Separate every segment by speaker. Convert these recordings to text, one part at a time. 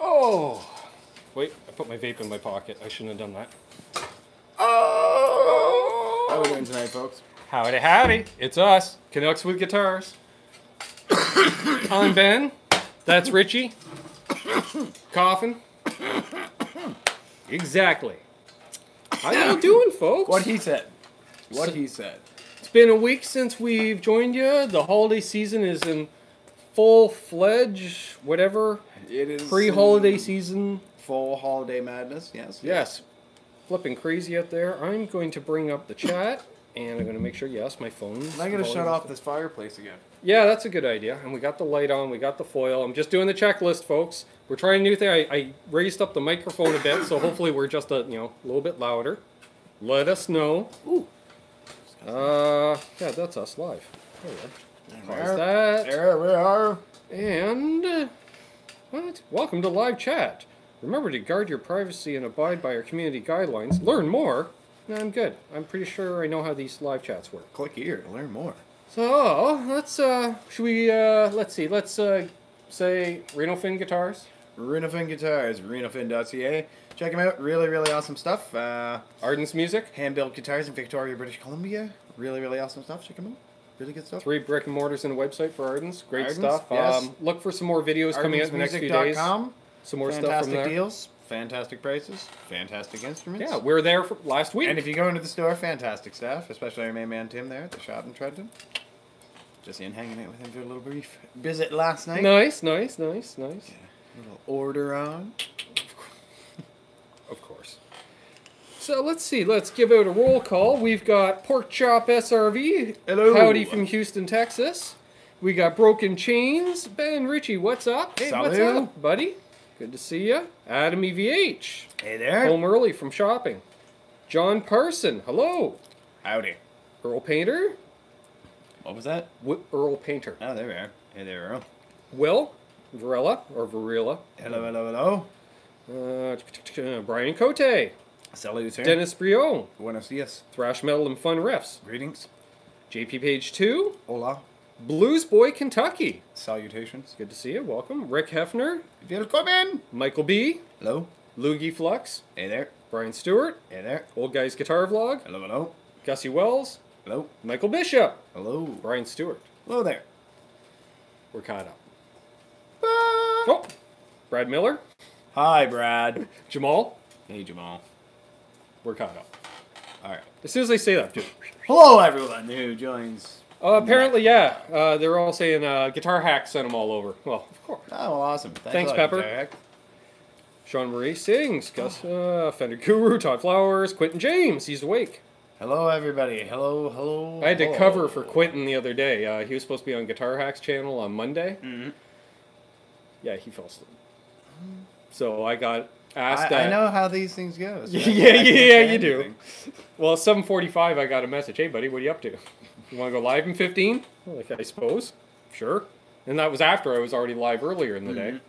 Speaker 1: Oh, wait, I put my vape in my pocket. I shouldn't have done that.
Speaker 2: Oh! How are we doing tonight, folks?
Speaker 1: Howdy, howdy. It's us, Canucks with Guitars. I'm Ben. That's Richie. Coughing. Exactly. How you doing, folks?
Speaker 2: What he said. What he said.
Speaker 1: It's been a week since we've joined you. The holiday season is in full-fledged, whatever.
Speaker 2: It is
Speaker 1: Pre-holiday season.
Speaker 2: Full holiday madness, yes.
Speaker 1: Yes. Flipping crazy out there. I'm going to bring up the chat, and I'm going to make sure, yes, my phone.
Speaker 2: I'm going to shut off this fireplace again.
Speaker 1: Yeah, that's a good idea. And we got the light on, we got the foil. I'm just doing the checklist, folks. We're trying a new thing. I raised up the microphone a bit, so hopefully we're just a little bit louder. Let us know. Ooh. Yeah, that's us live. Pause that.
Speaker 2: There we are.
Speaker 1: And what? Welcome to live chat. Remember to guard your privacy and abide by our community guidelines. Learn more. No, I'm good. I'm pretty sure I know how these live chats work.
Speaker 2: Click here to learn more.
Speaker 1: So let's should we let's see. Let's say Reno Fin Guitars.
Speaker 2: Reno Fin Guitars, renofin.ca. Check them out. Really, really awesome stuff.
Speaker 1: Arden's Music.
Speaker 2: Hand-built guitars in Victoria, British Columbia. Really, really awesome stuff. Check them out. Really good stuff.
Speaker 1: 3 brick and mortars and a website for Arden's. Great
Speaker 2: Arden's,
Speaker 1: stuff.
Speaker 2: Yes.
Speaker 1: Look for some more videos coming out in the next few days. Some more stuff from there.
Speaker 2: Fantastic deals. Fantastic prices. Fantastic instruments.
Speaker 1: Yeah, we were there for last week.
Speaker 2: And if you go into the store, fantastic staff. Especially our main man Tim there at the shop in Trenton. Just in hanging out with him for a little brief visit last night.
Speaker 1: Nice. Yeah, a
Speaker 2: little order on.
Speaker 1: Of course. So let's see. Let's give out a roll call. We've got Pork Chop SRV.
Speaker 2: Hello.
Speaker 1: Howdy from Houston, Texas. We got Broken Chains. Ben Richie, what's up? Hey,
Speaker 2: Salut.
Speaker 1: What's up, buddy? Good to see you. Adam EVH.
Speaker 2: Hey there.
Speaker 1: Home early from shopping. John Parson. Hello.
Speaker 2: Howdy.
Speaker 1: Earl Painter.
Speaker 2: What was that?
Speaker 1: Earl Painter.
Speaker 2: Oh, there we are. Hey there, Earl.
Speaker 1: Will Varela or Varela.
Speaker 2: Hello.
Speaker 1: Brian Cote.
Speaker 2: Salut, sir.
Speaker 1: Dennis Briot.
Speaker 2: Buenos dias.
Speaker 1: Thrash Metal and Fun Riffs.
Speaker 2: Greetings.
Speaker 1: JP Page 2.
Speaker 2: Hola.
Speaker 1: Blues Boy Kentucky.
Speaker 2: Salutations.
Speaker 1: Good to see you. Welcome. Rick Hefner.
Speaker 2: Willkommen.
Speaker 1: Michael B.
Speaker 2: Hello.
Speaker 1: Loogie Flux.
Speaker 2: Hey there.
Speaker 1: Brian Stewart.
Speaker 2: Hey there.
Speaker 1: Old Guy's Guitar Vlog.
Speaker 2: Hello.
Speaker 1: Gussie Wells.
Speaker 2: Hello.
Speaker 1: Michael Bishop.
Speaker 2: Hello.
Speaker 1: Brian Stewart.
Speaker 2: Hello there.
Speaker 1: We're caught up. Oh, Brad Miller.
Speaker 2: Hi, Brad.
Speaker 1: Jamal.
Speaker 2: Hey, Jamal.
Speaker 1: We're caught up.
Speaker 2: All right.
Speaker 1: As soon as they say that, dude.
Speaker 2: Hello, everyone who joins.
Speaker 1: Apparently, yeah. They're all saying Guitar Hack sent them all over. Well, of course.
Speaker 2: Oh, well, awesome.
Speaker 1: Thanks,
Speaker 2: a lot,
Speaker 1: Pepper.
Speaker 2: Jack.
Speaker 1: Sean Marie sings. Gus, Fender Guru, Todd Flowers, Quentin James. He's awake.
Speaker 2: Hello, everybody. Hello.
Speaker 1: I had to cover for Quentin the other day. He was supposed to be on Guitar Hack's channel on Monday.
Speaker 2: Mm-hmm.
Speaker 1: Yeah, he fell asleep. So I got asked.
Speaker 2: I know how these things go. So
Speaker 1: yeah, you do. Well, 7:45, I got a message. Hey, buddy, what are you up to? You want to go live in 15? Like, I suppose. Sure. And that was after I was already live earlier in the day.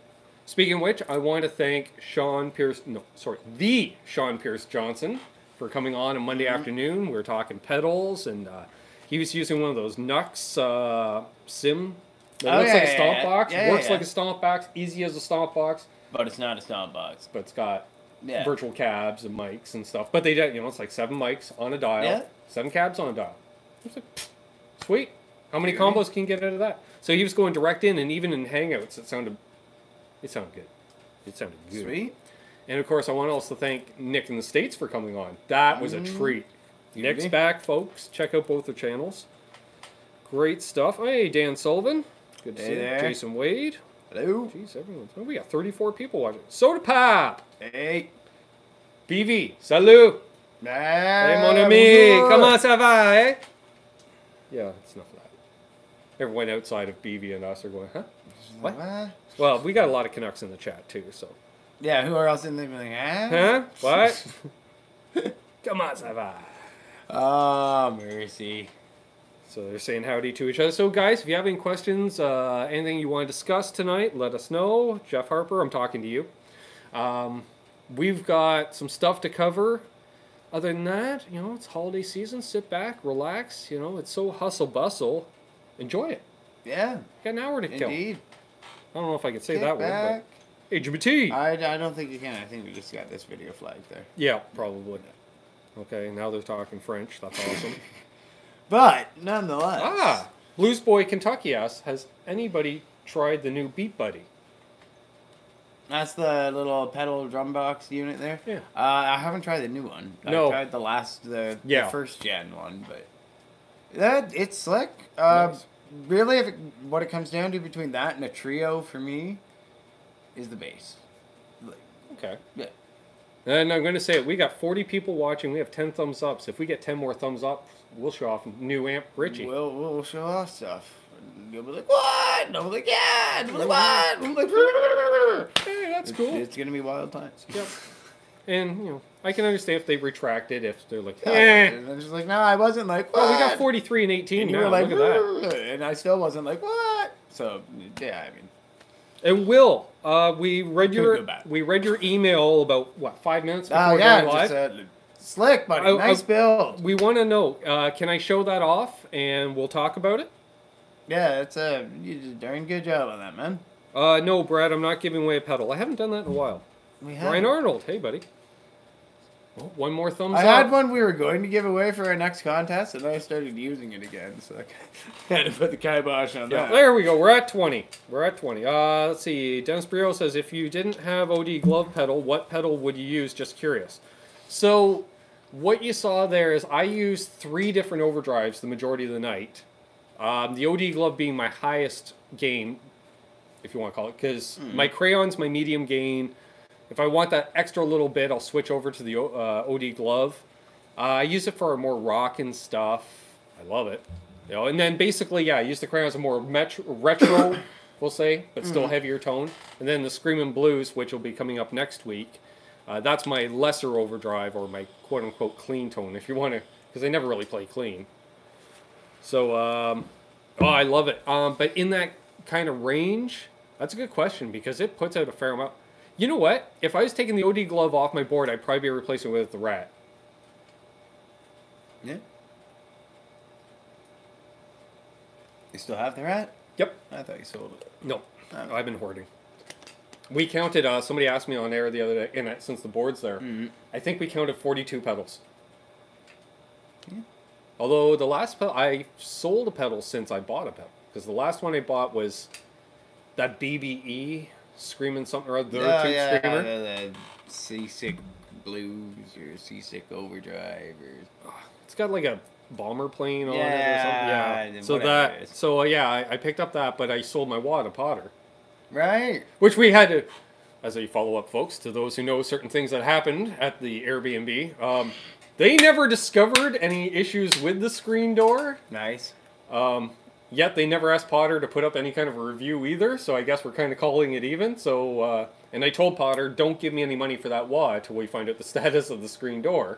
Speaker 1: Speaking of which, I want to thank the Sean Pierce Johnson for coming on Monday afternoon. We were talking pedals, and he was using one of those Nux Sim. It looks like a stomp box, works like a stomp box, easy as a stomp box.
Speaker 2: But it's not a stomp box.
Speaker 1: But it's got virtual cabs and mics and stuff. But they, it's like 7 mics on a dial, 7 cabs on a dial. It's like, sweet. How many combos can you get out of that? So he was going direct in, and even in Hangouts, it sounded good. It sounded good.
Speaker 2: Sweet.
Speaker 1: And of course, I want to also thank Nick in the States for coming on. That was a treat. Nick's back, folks. Check out both their channels. Great stuff. Hey, Dan Sullivan. Good to see you. Jason Wade.
Speaker 2: Hello.
Speaker 1: Jeez, everyone. Oh, we got 34 people watching. Soda Pop.
Speaker 2: Hey.
Speaker 1: BV. Salut.
Speaker 2: Hey,
Speaker 1: mon ami, comment ça va, eh? Yeah, it's enough of that. Everyone outside of BV and us are going, huh? What? Well, we got a lot of Canucks in the chat, too, so.
Speaker 2: Yeah, who else in there being like,
Speaker 1: Huh? What? Comment ça va?
Speaker 2: Oh, mercy.
Speaker 1: So they're saying howdy to each other. So, guys, if you have any questions, anything you want to discuss tonight, let us know. Jeff Harper, I'm talking to you. We've got some stuff to cover. Other than that, you know, it's holiday season. Sit back, relax. You know, it's so hustle bustle. Enjoy it.
Speaker 2: Yeah.
Speaker 1: Got an hour to kill.
Speaker 2: Indeed.
Speaker 1: I don't know if I could say
Speaker 2: Kick
Speaker 1: that
Speaker 2: back.
Speaker 1: word, but LGBT.
Speaker 2: I don't think you can. I think we just got this video flagged there.
Speaker 1: Yeah, probably. Okay, now they're talking French. That's awesome.
Speaker 2: But nonetheless.
Speaker 1: Blues Boy Kentucky asks, has anybody tried the new Beat Buddy?
Speaker 2: That's the little pedal drum box unit there.
Speaker 1: Yeah.
Speaker 2: I haven't tried the new one.
Speaker 1: No.
Speaker 2: I tried the first gen one, but it's slick.
Speaker 1: Nice.
Speaker 2: Really, what it comes down to between that and a trio for me is the bass.
Speaker 1: Okay.
Speaker 2: Yeah.
Speaker 1: And I'm going to say it. We got 40 people watching. We have 10 thumbs ups. If we get 10 more thumbs up, we'll show off new amp Richie.
Speaker 2: We'll show off stuff. You'll be like, what? And I'll be like, yeah. And I'll be like, what? And I'll be like,
Speaker 1: hey, that's cool.
Speaker 2: It's going to be wild times.
Speaker 1: Yep. And, you know, I can understand if they retracted, if they're like,
Speaker 2: And I'm just like, no, I wasn't like, what?
Speaker 1: Oh, we got 43 and 18
Speaker 2: and
Speaker 1: now.
Speaker 2: you were like,
Speaker 1: look at that.
Speaker 2: And I still wasn't like, what? So, yeah, I mean.
Speaker 1: And Will, we read your email about, what, 5 minutes before going live?
Speaker 2: Just, slick, buddy. Nice build.
Speaker 1: We want to know, can I show that off and we'll talk about it?
Speaker 2: Yeah, you did a darn good job on that, man.
Speaker 1: No, Brad, I'm not giving away a pedal. I haven't done that in a while. Brian Arnold, hey, buddy. Oh, one more thumbs up.
Speaker 2: I had one we were going to give away for our next contest, and then I started using it again, so I had to put the kibosh on that.
Speaker 1: There we go. We're at 20. We're at 20. Let's see. Dennis Brio says, if you didn't have OD glove pedal, what pedal would you use? Just curious. So what you saw there is I used 3 different overdrives the majority of the night. The OD glove being my highest gain, if you want to call it, because my crayon's my medium gain. If I want that extra little bit, I'll switch over to the OD glove. I use it for more rockin' stuff. I love it. You know, and then basically, yeah, I use the crayons as more retro, we'll say, but still heavier tone. And then the Screamin' Blues, which will be coming up next week. That's my lesser overdrive, or my quote-unquote clean tone, if you want to, because I never really play clean. So, I love it. But in that kind of range, that's a good question, because it puts out a fair amount. You know what? If I was taking the OD glove off my board, I'd probably be replacing it with the Rat.
Speaker 2: Yeah. You still have the Rat?
Speaker 1: Yep.
Speaker 2: I thought you sold it.
Speaker 1: No. I've been hoarding. We counted, somebody asked me on air the other day, and since the board's there, I think we counted 42 pedals. Yeah. Although the last pedal, I sold a pedal since I bought a pedal. Because the last one I bought was that BBE Screaming something or other, Screamer.
Speaker 2: The Seasick Blues or Seasick Overdrive.
Speaker 1: It's got like a bomber plane on it or something. Yeah. So I picked up that, but I sold my wad of Potter.
Speaker 2: Right.
Speaker 1: Which we had to, as a follow-up, folks, to those who know certain things that happened at the Airbnb. They never discovered any issues with the screen door.
Speaker 2: Nice.
Speaker 1: Yet they never asked Potter to put up any kind of a review either, so I guess we're kind of calling it even. So, and I told Potter, don't give me any money for that wad till we find out the status of the screen door.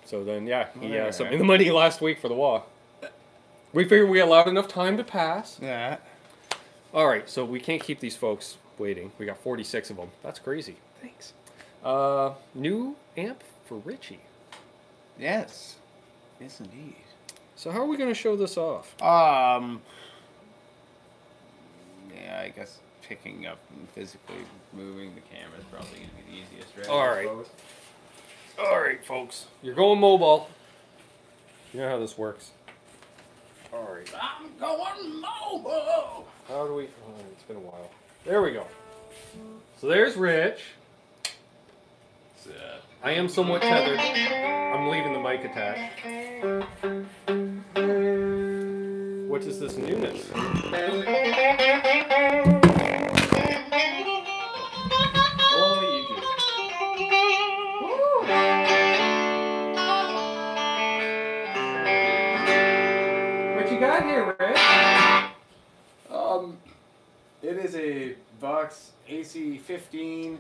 Speaker 1: So then, he sent me the money last week for the wad. We figured we allowed enough time to pass.
Speaker 2: Yeah.
Speaker 1: All right, so we can't keep these folks waiting. We got 46 of them. That's crazy. Thanks. New amp for Richie.
Speaker 2: Yes. Yes, indeed.
Speaker 1: So how are we going to show this off?
Speaker 2: Yeah, I guess picking up and physically moving the camera is probably going to be the easiest, right?
Speaker 1: All right, folks. You're going mobile. You know how this works. All right.
Speaker 2: I'm going mobile!
Speaker 1: How do we... Oh, it's been a while. There we go. So there's Rich. I am somewhat tethered. I'm leaving the mic attached. What is this newness? Oh, you do.
Speaker 2: AC-15,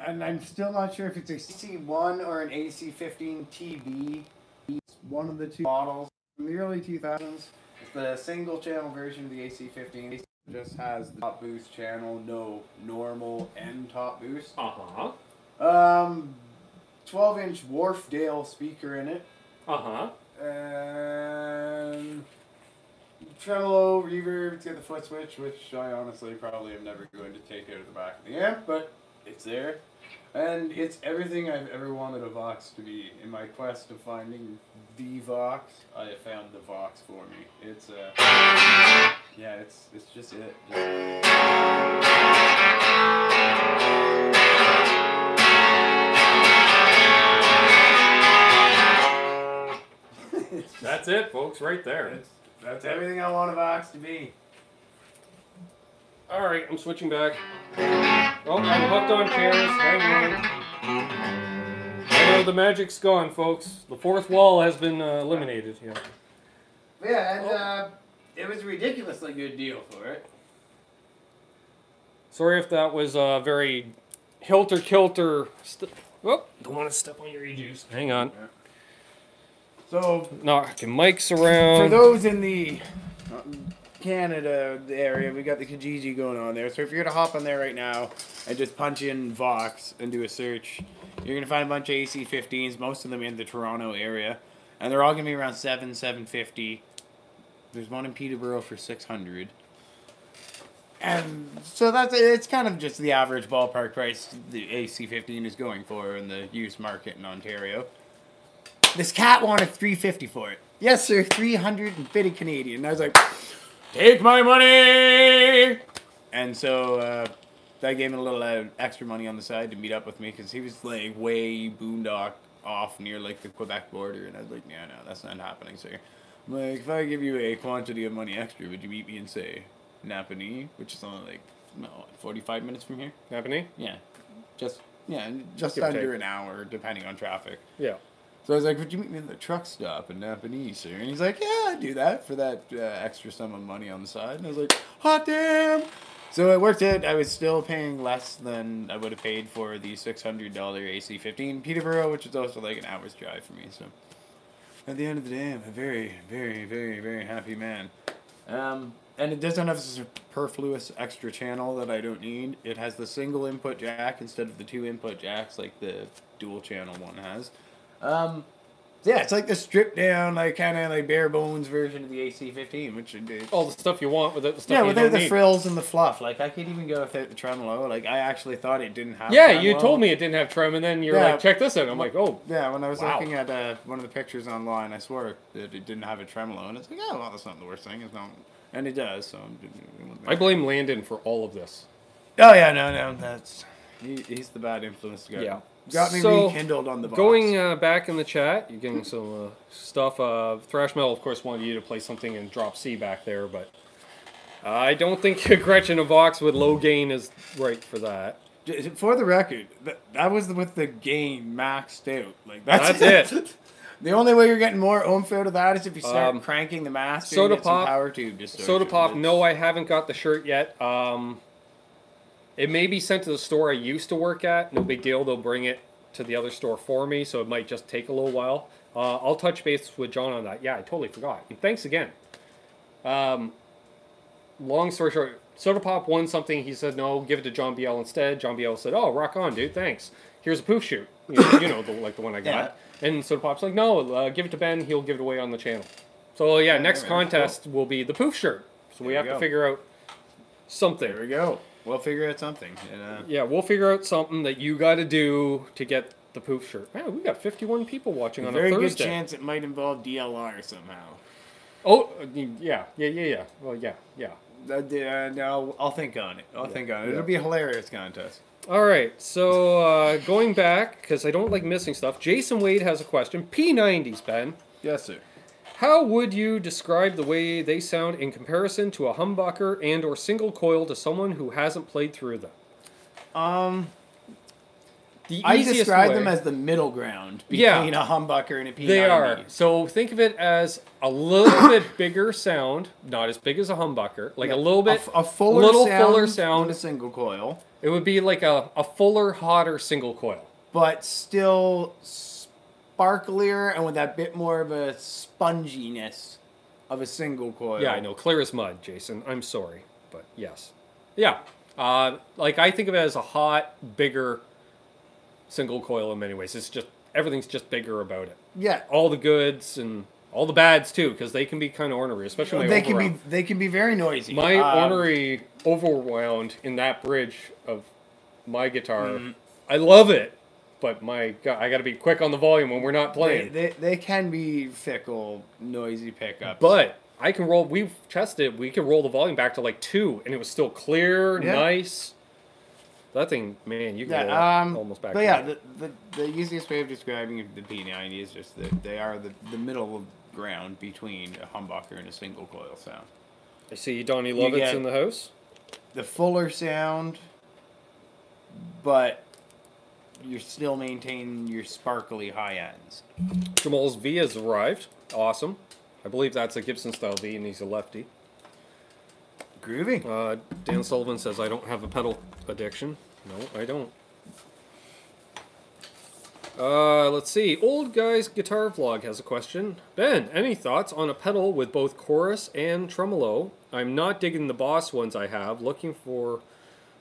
Speaker 2: and I'm still not sure if it's a AC-1 or an AC-15 TB. It's one of the two models from the early 2000s. It's the single channel version of the AC-15. It just has the top boost channel, no normal end top boost. 12-inch Wharfdale speaker in it. And tremolo, reverb, it's got the foot switch, which I honestly probably am never going to take out of the back of the amp, but it's there. And it's everything I've ever wanted a Vox to be. In my quest of finding the Vox, I have found the Vox for me. It's yeah, it's just it.
Speaker 1: That's it, folks, right there.
Speaker 2: That's everything I want a Vox to be.
Speaker 1: Alright, I'm switching back. Oh, I'm hooked on chairs. Hang on. I know the magic's gone, folks. The fourth wall has been eliminated. Yeah.
Speaker 2: Yeah, and it was a ridiculously good deal for it.
Speaker 1: Sorry if that was a very hilter-kilter. Oh, don't want to step on your e-juice. Hang on.
Speaker 2: Yeah. So,
Speaker 1: knocking mics around.
Speaker 2: For those in the Canada area, we got the Kijiji going on there. So if you're going to hop on there right now and just punch in Vox and do a search, you're going to find a bunch of AC-15s, most of them in the Toronto area. And they're all going to be around $750. There's one in Peterborough for $600. And so it's kind of just the average ballpark price the AC-15 is going for in the used market in Ontario. This cat wanted $350 for it. Yes, sir, 350 Canadian. And I was like, take my money! And so I gave him a little extra money on the side to meet up with me because he was like way boondock off near like the Quebec border. And I was like, yeah, no, that's not happening, sir. I'm like, if I give you a quantity of money extra, would you meet me in, say, Napanee, which is only like, no, 45 minutes from here?
Speaker 1: Napanee?
Speaker 2: Yeah. Just under an hour, depending on traffic.
Speaker 1: Yeah.
Speaker 2: So I was like, would you meet me at the truck stop in Napanee, sir? And he's like, yeah, I'd do that for that extra sum of money on the side. And I was like, hot damn! So it worked out. I was still paying less than I would have paid for the $600 AC-15 Peterborough, which is also like an hour's drive for me. So at the end of the day, I'm a very, very, very, very happy man. And it doesn't have a superfluous extra channel that I don't need. It has the single input jack instead of the 2 input jacks like the dual channel one has. Yeah, it's like the stripped down, like kind of like bare bones version of the AC-15, which
Speaker 1: all the stuff you want without the stuff you don't need.
Speaker 2: Yeah, without the frills and the fluff. Like I could even go without the tremolo. Like I actually thought it didn't have.
Speaker 1: Yeah,
Speaker 2: tremolo.
Speaker 1: you told me it didn't have trem, and then you're like, check this out. I'm like, oh.
Speaker 2: Yeah, when I was looking at one of the pictures online, I swore that it didn't have a tremolo, and it's like, oh, well, that's not the worst thing. It's not, and it does. So
Speaker 1: I blame Landon for all of this.
Speaker 2: Oh yeah, no, that's he's the bad influence guy.
Speaker 1: Yeah.
Speaker 2: Got me rekindled on the box.
Speaker 1: Going back in the chat, you're getting some stuff. Thrash Metal, of course, wanted you to play something in drop C back there, but I don't think Gretchen of Vox with low gain is right for that.
Speaker 2: For the record, that was with the gain maxed out. Like that's
Speaker 1: it.
Speaker 2: The only way you're getting more oomph out of that is if you start cranking the master and get some power tube distortion.
Speaker 1: Soda Pop, no, I haven't got the shirt yet. It may be sent to the store I used to work at. No big deal. They'll bring it to the other store for me, so it might just take a little while. I'll touch base with John on that. Yeah, I totally forgot. And thanks again. Long story short, Soda Pop won something. He said, no, give it to John BL instead. John BL said, oh, rock on, dude. Thanks. Here's a poof shoot. You know like the one I got. Yeah. And Soda Pop's like, no, give it to Ben. He'll give it away on the channel. So, yeah, next contest will be the poof shirt. So we have to figure out something.
Speaker 2: There we go. We'll figure out something.
Speaker 1: Yeah, we'll figure out something that you got to do to get the poof shirt. Man, we got 51 people watching on a Thursday.
Speaker 2: Very good chance it might involve DLR somehow.
Speaker 1: Oh, yeah. Well, yeah.
Speaker 2: No, I'll think on it. I'll think on it. It'll be a hilarious contest.
Speaker 1: All right, so going back, because I don't like missing stuff, Jason Wade has a question. P90s, Ben.
Speaker 2: Yes, sir.
Speaker 1: How would you describe the way they sound in comparison to a humbucker and or single coil to someone who hasn't played through them?
Speaker 2: I
Speaker 1: easiest
Speaker 2: describe
Speaker 1: way,
Speaker 2: them as the middle ground between a humbucker and a P90.
Speaker 1: They are. So think of it as a little bit bigger sound, not as big as a humbucker, like a little bit,
Speaker 2: a fuller
Speaker 1: sound.
Speaker 2: with a single coil.
Speaker 1: It would be like a fuller, hotter single coil.
Speaker 2: But still sparklier and with that bit more of a sponginess of a single coil.
Speaker 1: Yeah, I know. Clear as mud, Jason. I'm sorry. But yes. Yeah. Like I think of it as a hot, bigger single coil in many ways. It's just, everything's just bigger about it.
Speaker 2: Yeah.
Speaker 1: All the goods and all the bads too, because they can be kind of ornery, especially
Speaker 2: they can be very noisy.
Speaker 1: My ornery overwound in that bridge of my guitar. I love it, but my God, I got to be quick on the volume when we're not playing.
Speaker 2: They can be fickle, noisy pickups.
Speaker 1: But I can roll. We've tested. We can roll the volume back to like 2, and it was still clear, nice. That thing, man, you can roll almost back.
Speaker 2: But yeah, the easiest way of describing the P90 is just that they are the middle ground between a humbucker and a single coil sound.
Speaker 1: I see Donnie Lovett's in the house.
Speaker 2: The fuller sound, but you're still maintaining your sparkly high ends.
Speaker 1: Jamal's V has arrived. Awesome. I believe that's a Gibson style V, and he's a lefty.
Speaker 2: Groovy.
Speaker 1: Dan Sullivan says, I don't have a pedal addiction. No, I don't. Let's see. Old Guy's Guitar Vlog has a question. Ben, any thoughts on a pedal with both chorus and tremolo? I'm not digging the Boss ones I have. Looking for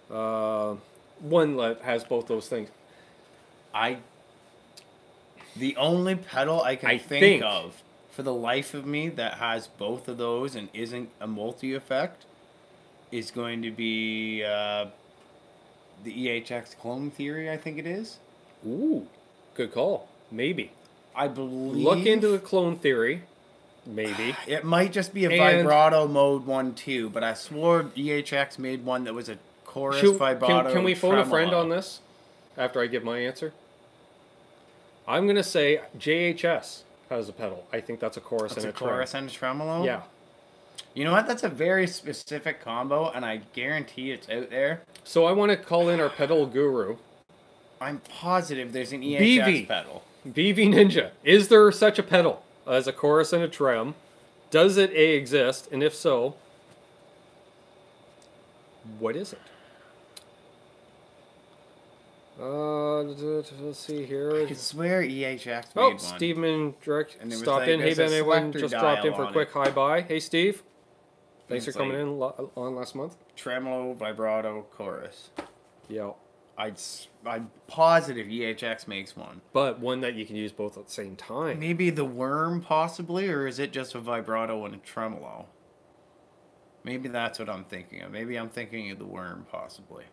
Speaker 1: one that has both those things.
Speaker 2: The only pedal I can think of for the life of me that has both of those and isn't a multi-effect is going to be the EHX Clone Theory, I think it is.
Speaker 1: Ooh, good call. Maybe.
Speaker 2: I believe...
Speaker 1: Look into the Clone Theory. Maybe.
Speaker 2: It might just be a vibrato mode one too, but I swore EHX made one that was a chorus vibrato.
Speaker 1: Can we phone a friend on this after I give my answer? I'm going to say JHS has a pedal. I think that's a chorus and a tremolo.
Speaker 2: Chorus and a tremolo?
Speaker 1: Yeah.
Speaker 2: You know what? That's a very specific combo, and I guarantee it's out there.
Speaker 1: So I want to call in our pedal guru.
Speaker 2: I'm positive there's an EHX pedal.
Speaker 1: BV Ninja. Is there such a pedal as a chorus and a trem? Does it exist? And if so, what is it? Let's see here.
Speaker 2: I could swear EHX made one.
Speaker 1: Steveman direct stopped in. Hey Ben, everyone just dropped in for a quick hi bye. Hey Steve, thanks for coming in on last month.
Speaker 2: Tremolo, vibrato, chorus.
Speaker 1: Yeah,
Speaker 2: I'm positive EHX makes one,
Speaker 1: but one that you can use both at the same time.
Speaker 2: Maybe the Worm, possibly, or is it just a vibrato and a tremolo? Maybe that's what I'm thinking of. Maybe I'm thinking of the Worm, possibly.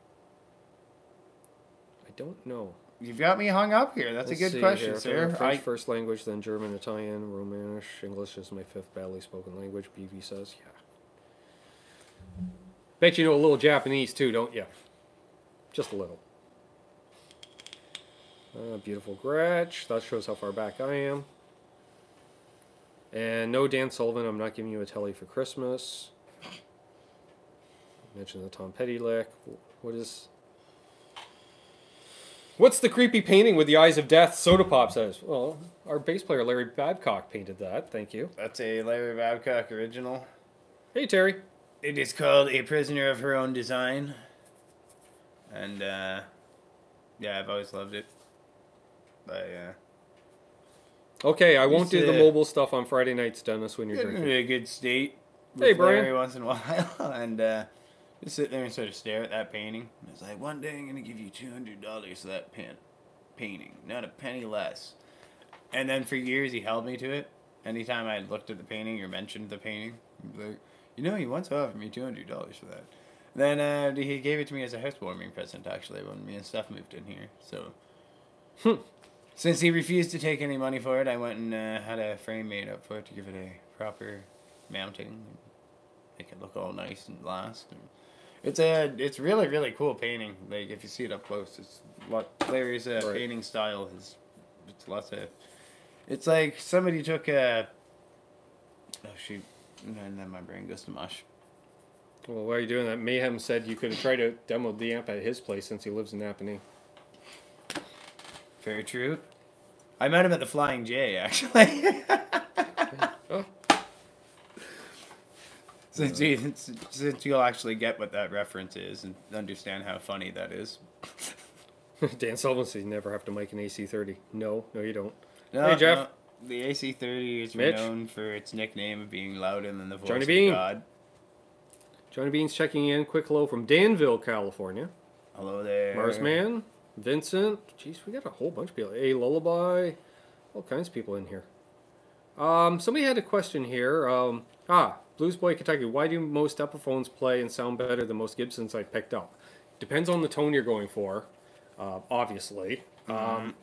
Speaker 1: I don't know.
Speaker 2: You've got me hung up here. That's a good question, sir.
Speaker 1: French first language, then German, Italian, Romanish. English is my 5th badly spoken language, BV says. Yeah. Bet you know a little Japanese too, don't you? Just a little. Beautiful Gretsch. That shows how far back I am. And no, Dan Sullivan, I'm not giving you a telly for Christmas. Mention the Tom Petty lick. What's the creepy painting with the eyes of death? Soda Pop says. Well, our bass player Larry Babcock painted that. Thank you.
Speaker 2: That's a Larry Babcock original.
Speaker 1: Hey, Terry.
Speaker 2: It is called A Prisoner of Her Own Design. And, yeah, I've always loved it.
Speaker 1: Okay, I won't do the mobile stuff on Friday nights, Dennis, when you're drinking.
Speaker 2: In a good state.
Speaker 1: Hey, Brian.
Speaker 2: Every once in a while. And, just sit there and sort of stare at that painting. It's like, one day I'm going to give you $200 for that painting. Not a penny less. And then for years he held me to it. Anytime I looked at the painting or mentioned the painting, he was like, you know, he once offered me $200 for that. Then he gave it to me as a housewarming present, actually, when me and Steph moved in here. So, since he refused to take any money for it, I went and had a frame made up for it to give it a proper mounting. And make it look all nice and last. And it's really, really cool painting. Like, if you see it up close, it's what Larry's painting style is. It's lots of... It's like somebody took a... Oh, shoot. And then my brain goes to mush.
Speaker 1: Well, why are you doing that? Mayhem said you could have tried to demo the amp at his place since he lives in Napanee.
Speaker 2: Very true. I met him at the Flying J, actually.
Speaker 1: Oh.
Speaker 2: Since you'll actually get what that reference is and understand how funny that is.
Speaker 1: Dan Sullivan says you never have to mic an AC30. No, you don't.
Speaker 2: No,
Speaker 1: hey, Jeff.
Speaker 2: No. The AC30 is
Speaker 1: Mitch.
Speaker 2: renowned for its nickname of being louder than the voice
Speaker 1: Johnny
Speaker 2: of
Speaker 1: Beane.
Speaker 2: God.
Speaker 1: Johnny Beane's checking in. Quick hello from Danville, California.
Speaker 2: Hello there.
Speaker 1: Marsman. Vincent. Jeez, we got a whole bunch of people. A Lullaby. All kinds of people in here. Somebody had a question here. Blues Boy Kentucky. Why do most Epiphones play and sound better than most Gibsons I picked up? Depends on the tone you're going for, obviously.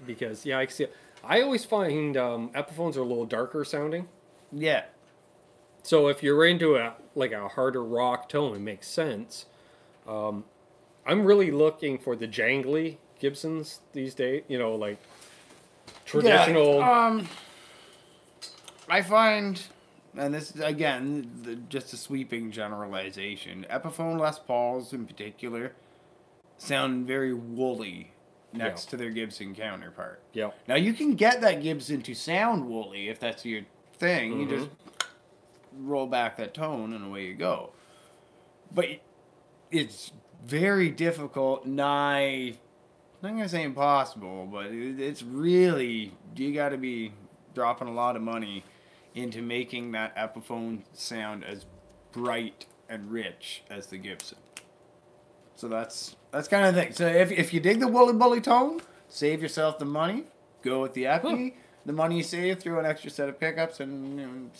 Speaker 1: Because, yeah, I can see it. I always find Epiphones are a little darker sounding.
Speaker 2: Yeah.
Speaker 1: So if you're into a harder rock tone, it makes sense. I'm really looking for the jangly Gibsons these days. You know, like traditional.
Speaker 2: Yeah, I find, and this is again just a sweeping generalization. Epiphone Les Pauls in particular sound very woolly next to their Gibson counterpart.
Speaker 1: Yeah.
Speaker 2: Now you can get that Gibson to sound woolly if that's your thing.
Speaker 1: Mm-hmm.
Speaker 2: You just roll back that tone and away you go. But it's very difficult, I'm not going to say impossible, but it's really, you got to be dropping a lot of money into making that Epiphone sound as bright and rich as the Gibson. So that's kind of the thing. So if you dig the woolly bully tone, save yourself the money, go with the Epi. The money you save, through an extra set of pickups, and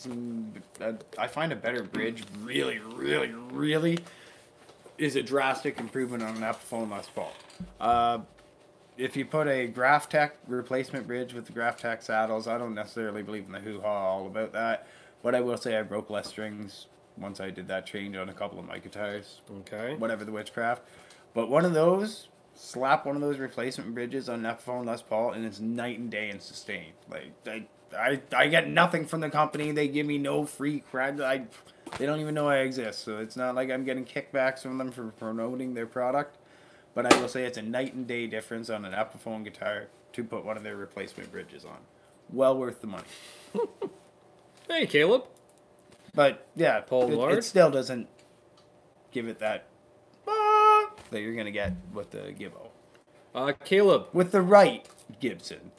Speaker 2: I find a better bridge really, really, really is a drastic improvement on an Epiphone Les Paul. If you put a Graphtec replacement bridge with the Graphtec saddles, I don't necessarily believe in the hoo-ha all about that, but I will say I broke less strings once I did that change on a couple of my guitars.
Speaker 1: Okay.
Speaker 2: Whatever the witchcraft. But one of those, slap one of those replacement bridges on an Epiphone Les Paul, and it's night and day in sustain. Like, I get nothing from the company. They give me no free credit. They don't even know I exist, so it's not like I'm getting kickbacks from them for promoting their product. But I will say it's a night and day difference on an Epiphone guitar to put one of their replacement bridges on. Well worth the money.
Speaker 1: Hey, Caleb.
Speaker 2: But, yeah,
Speaker 1: Paul
Speaker 2: it still doesn't give it that you're going to get with the Gibbo.
Speaker 1: Caleb.
Speaker 2: With the right Gibson.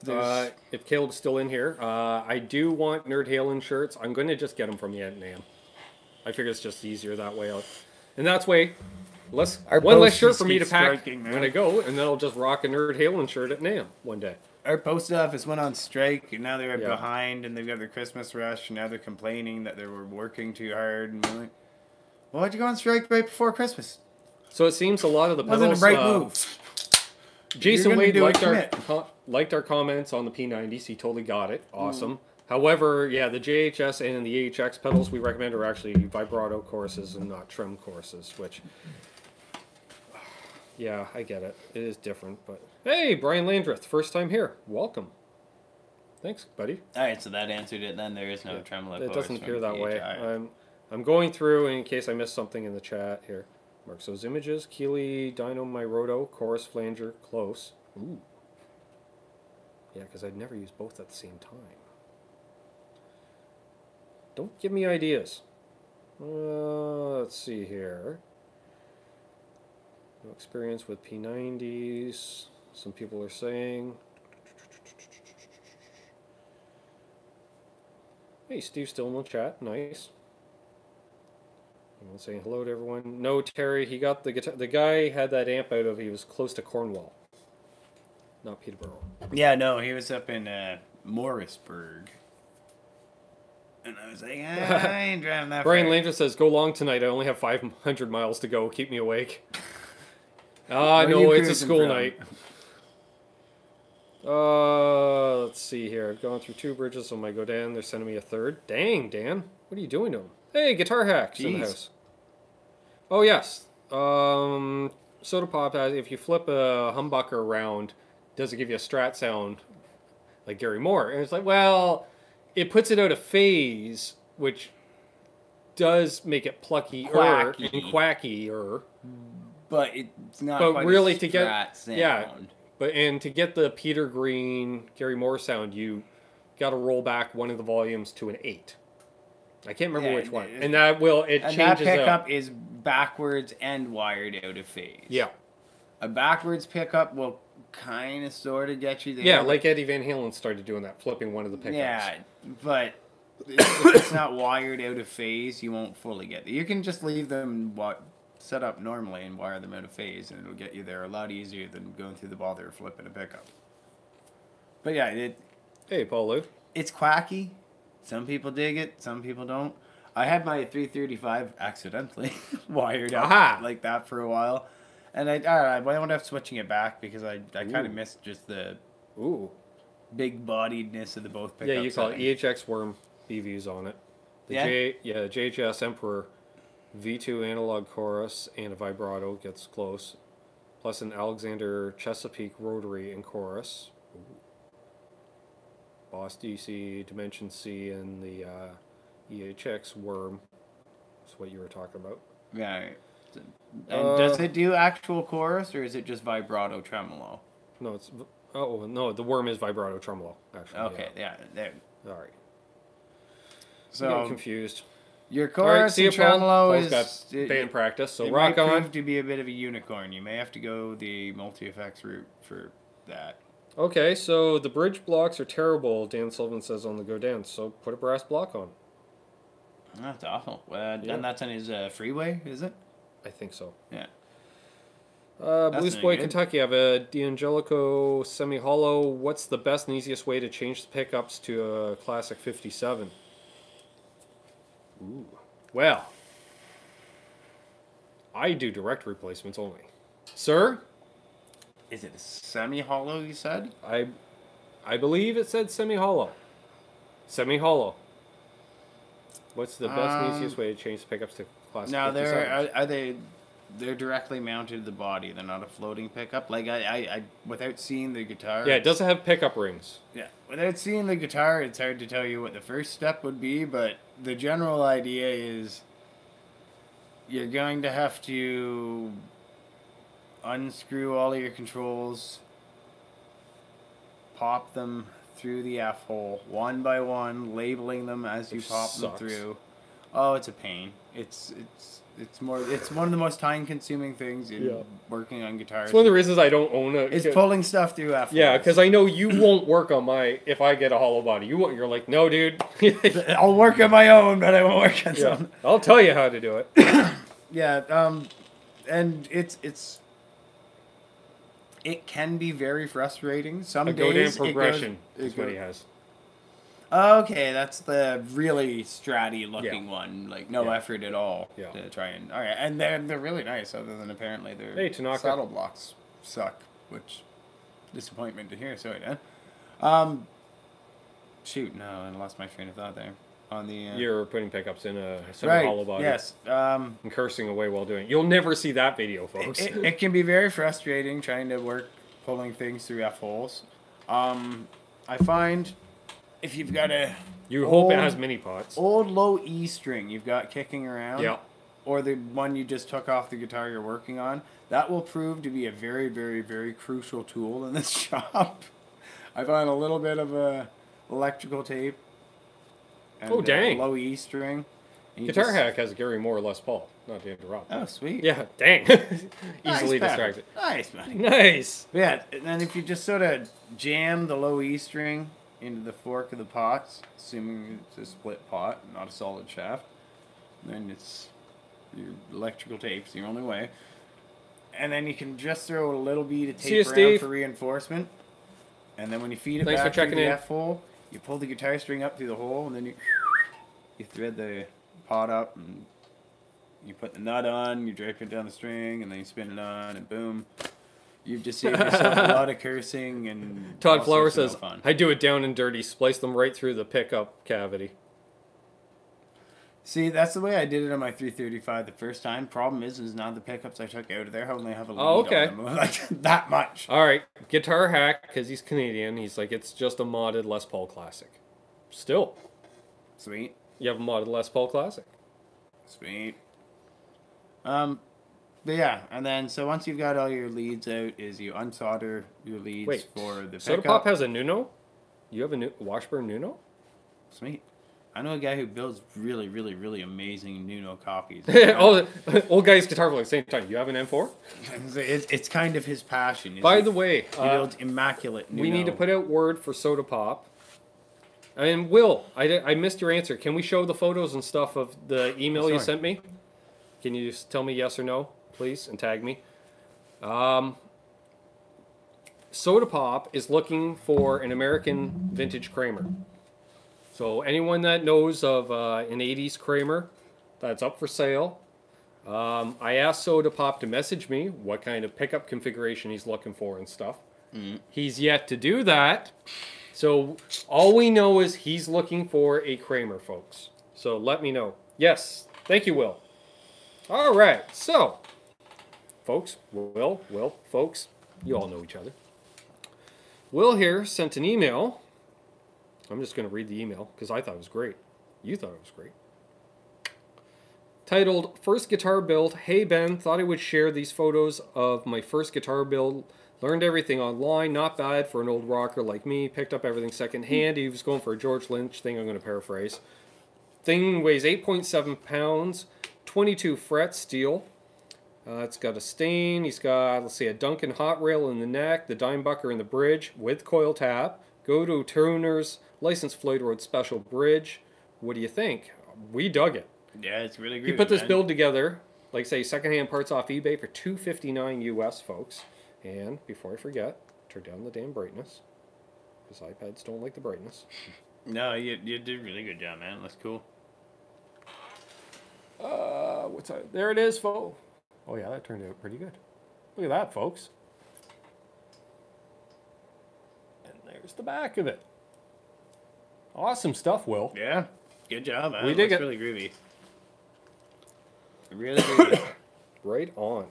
Speaker 1: If Caleb's still in here, I do want Nerd Halen shirts. I'm going to just get them from you at NAMM. I figure it's just easier that way. And that's way, one less shirt for me to pack when I go, and then I'll just rock a Nerd Halen shirt at NAMM one day.
Speaker 2: Our post office went on strike, and now they're behind, and they've got their Christmas rush, and now they're complaining that they were working too hard. And we're like, well, why'd you go on strike right before Christmas?
Speaker 1: So it seems a lot of the pedals...
Speaker 2: Wasn't a bright move.
Speaker 1: Jason Wade liked our comments on the P90s. He totally got it. Awesome. However, yeah, the JHS and the AHX pedals we recommend are actually vibrato courses and not trim courses, which... Yeah, I get it. It is different, but... Hey, Brian Landreth, first time here. Welcome. Thanks, buddy.
Speaker 2: Alright, so that answered it then. There is no tremolo course.
Speaker 1: It doesn't appear that way. I'm going through in case I missed something in the chat here. Mark those images. Keeley, Dino, Myroto, Chorus, Flanger, Close. Ooh. Yeah, because I'd never use both at the same time. Don't give me ideas. Let's see here. No experience with P90s. Some people are saying. Hey, Steve's still in the chat. Nice. I'm saying hello to everyone. No, Terry, he got the guitar. The guy had that amp out of, he was close to Cornwall. Not Peterborough.
Speaker 2: Yeah, no, he was up in Morrisburg. And I was like, I ain't driving that
Speaker 1: Brian
Speaker 2: far.
Speaker 1: Landry says, go long tonight. I only have 500 miles to go. Keep me awake. No, it's a school night. Let's see here. I've gone through 2 bridges on my Go down. They're sending me a 3rd. Dang, Dan. What are you doing to him? Hey, Guitar Hacks in the house. Oh, yes. Soda Pop has, if you flip a humbucker around, does it give you a Strat sound like Gary Moore? And it's like, well, it puts it out of phase, which does make it plucky-er and quacky-er.
Speaker 2: But it's not
Speaker 1: but
Speaker 2: quite
Speaker 1: really
Speaker 2: a
Speaker 1: to get
Speaker 2: Strat sound.
Speaker 1: Yeah, And to get the Peter Green, Gary Moore sound, you got to roll back one of the volumes to an 8. I can't remember which one. And that changes
Speaker 2: that pickup is backwards and wired out of phase.
Speaker 1: Yeah.
Speaker 2: A backwards pickup will kind of sort of get you there.
Speaker 1: Yeah, like Eddie Van Halen started doing that, flipping one of the pickups.
Speaker 2: Yeah, but if it's not wired out of phase, you won't fully get there. You can just leave them set up normally and wire them out of phase, and it'll get you there a lot easier than going through the bother of flipping a pickup. But yeah,
Speaker 1: hey, Paul Lou.
Speaker 2: It's quacky. Some people dig it, some people don't. I had my 335 accidentally wired up like that for a while. And I wound up switching it back because I kind of missed just the big bodiedness of the both pickups.
Speaker 1: Yeah, you call it EHX Worm BVs on it. The JHS Emperor V2 analog chorus and a vibrato gets close. Plus an Alexander Chesapeake rotary and chorus. Boss DC, Dimension C, and the EHX Worm. That's what you were talking about.
Speaker 2: Yeah. And does it do actual chorus, or is it just vibrato tremolo?
Speaker 1: No, it's... Oh, no, the Worm is vibrato tremolo, actually.
Speaker 2: Okay, yeah. There.
Speaker 1: All right.
Speaker 2: So,
Speaker 1: I'm getting confused.
Speaker 2: Your chorus and tremolo is...
Speaker 1: got band practice, so
Speaker 2: it
Speaker 1: rock
Speaker 2: might
Speaker 1: on.
Speaker 2: Prove to be a bit of a unicorn. You may have to go the multi-effects route for that.
Speaker 1: Okay, so the bridge blocks are terrible, Dan Sullivan says on the Go Dance, so put a brass block on.
Speaker 2: That's awful. And that's on his freeway, is it?
Speaker 1: I think so.
Speaker 2: Yeah.
Speaker 1: Blues Boy, Kentucky, I have a D'Angelico semi-hollow. What's the best and easiest way to change the pickups to a classic 57? Ooh. Well, I do direct replacements only. Sir?
Speaker 2: Is it a semi-hollow, you said?
Speaker 1: I believe it said semi-hollow. Semi-hollow. What's the best and easiest way to change the pickups to classic 57?
Speaker 2: They're directly mounted to the body. They're not a floating pickup. Like, I without seeing the guitar...
Speaker 1: Yeah, it doesn't have pickup rings.
Speaker 2: Yeah, without seeing the guitar, it's hard to tell you what the first step would be, but the general idea is you're going to have to unscrew all of your controls, pop them through the F-hole, one by one, labeling them as you pop them through. Oh, it's a pain. It's one of the most time-consuming things in working on guitars.
Speaker 1: It's one of the reasons I don't own it.
Speaker 2: It's pulling stuff through F-holes.
Speaker 1: Yeah, because I know you won't work on if I get a hollow body. You're like, no, dude.
Speaker 2: I'll work on my own, but I won't work on something.
Speaker 1: I'll tell you how to do it.
Speaker 2: And it can be very frustrating. Some days
Speaker 1: Godin progression is what he has.
Speaker 2: Okay, that's the really stratty looking one, like no effort at all to try and and they're really nice. Other than apparently their saddle blocks suck, which disappointment to hear. Sorry, Dan. Shoot, no, I lost my train of thought there. On the
Speaker 1: you're putting pickups in a hollow body.
Speaker 2: Yes.
Speaker 1: And cursing away while doing it. You'll never see that video, folks.
Speaker 2: It can be very frustrating trying to work pulling things through F-holes. I find if you've got
Speaker 1: hope it has mini pots.
Speaker 2: Old low E string you've got kicking around.
Speaker 1: Yeah.
Speaker 2: Or the one you just took off the guitar you're working on, that will prove to be a very, very, very crucial tool in this shop. I find a little bit of electrical tape. And,
Speaker 1: dang.
Speaker 2: Low E string.
Speaker 1: Guitar Hack has a Gary Moore Les Paul. Not to interrupt.
Speaker 2: Oh, sweet.
Speaker 1: Yeah, dang. Easily distracted.
Speaker 2: Nice, man.
Speaker 1: Nice.
Speaker 2: But yeah, and then if you just sort of jam the low E string into the fork of the pots, assuming it's a split pot, not a solid shaft, then it's your electrical tape's the only way. And then you can just throw a little bead of tape around for reinforcement. And then when you feed it back through the F-hole, you pull the guitar string up through the hole, and then you thread the pot up, and you put the nut on, you drape it down the string, and then you spin it on, and boom. You've just saved yourself a lot of cursing and
Speaker 1: Todd Flower says, I do it down and dirty, splice them right through the pickup cavity.
Speaker 2: See, that's the way I did it on my 335 the first time. Problem is now the pickups I took out of there only have a lead on them. Like, that much.
Speaker 1: All right, Guitar Hack, because he's Canadian, he's like, it's just a modded Les Paul Classic. Still.
Speaker 2: Sweet. You
Speaker 1: have a modded Les Paul Classic.
Speaker 2: Sweet. But yeah, and then so once you've got all your leads out, is you unsolder your leads for the
Speaker 1: Soda
Speaker 2: pickup.
Speaker 1: Pop has a Nuno? You have a Washburn Nuno?
Speaker 2: Sweet. I know a guy who builds really, really, really amazing Nuno copies.
Speaker 1: Old guys guitar vlog, same time. You have an M4?
Speaker 2: It's kind of his passion.
Speaker 1: By the way,
Speaker 2: he builds immaculate Nuno.
Speaker 1: We need to put out word for Soda Pop. And Will, I missed your answer. Can we show the photos and stuff of the email you sent me? Can you just tell me yes or no, please, and tag me? Soda Pop is looking for an American vintage Kramer. So anyone that knows of an 80s Kramer that's up for sale, I asked Soda Pop to message me what kind of pickup configuration he's looking for and stuff. He's yet to do that. So all we know is he's looking for a Kramer, folks. So let me know. Yes. Thank you, Will. All right. So, folks, folks, you all know each other. Will here sent an email. I'm just going to read the email because I thought it was great. You thought it was great. Titled, First Guitar Build. Hey, Ben, thought I would share these photos of my first guitar build. Learned everything online. Not bad for an old rocker like me. Picked up everything secondhand. He was going for a George Lynch thing. I'm going to paraphrase. Thing weighs 8.7 pounds. 22 frets steel. It's got a stain. He's got, let's see, a Duncan hot rail in the neck. The Dimebucker in the bridge with coil tap. Go to Tuner's licensed Floyd Road Special bridge. What do you think? We dug it.
Speaker 2: Yeah, it's really good.
Speaker 1: He put this build together, like say, secondhand parts off eBay for $259 US, folks. And before I forget, turn down the damn brightness, because iPads don't like the brightness.
Speaker 2: No, you did a really good job, man. That's cool.
Speaker 1: What's that? There it is, folks. Oh yeah, that turned out pretty good. Look at that, folks. And there's the back of it. Awesome stuff, Will.
Speaker 2: Yeah, good job, man.
Speaker 1: We dig it.
Speaker 2: Really groovy. Really groovy.
Speaker 1: Right on.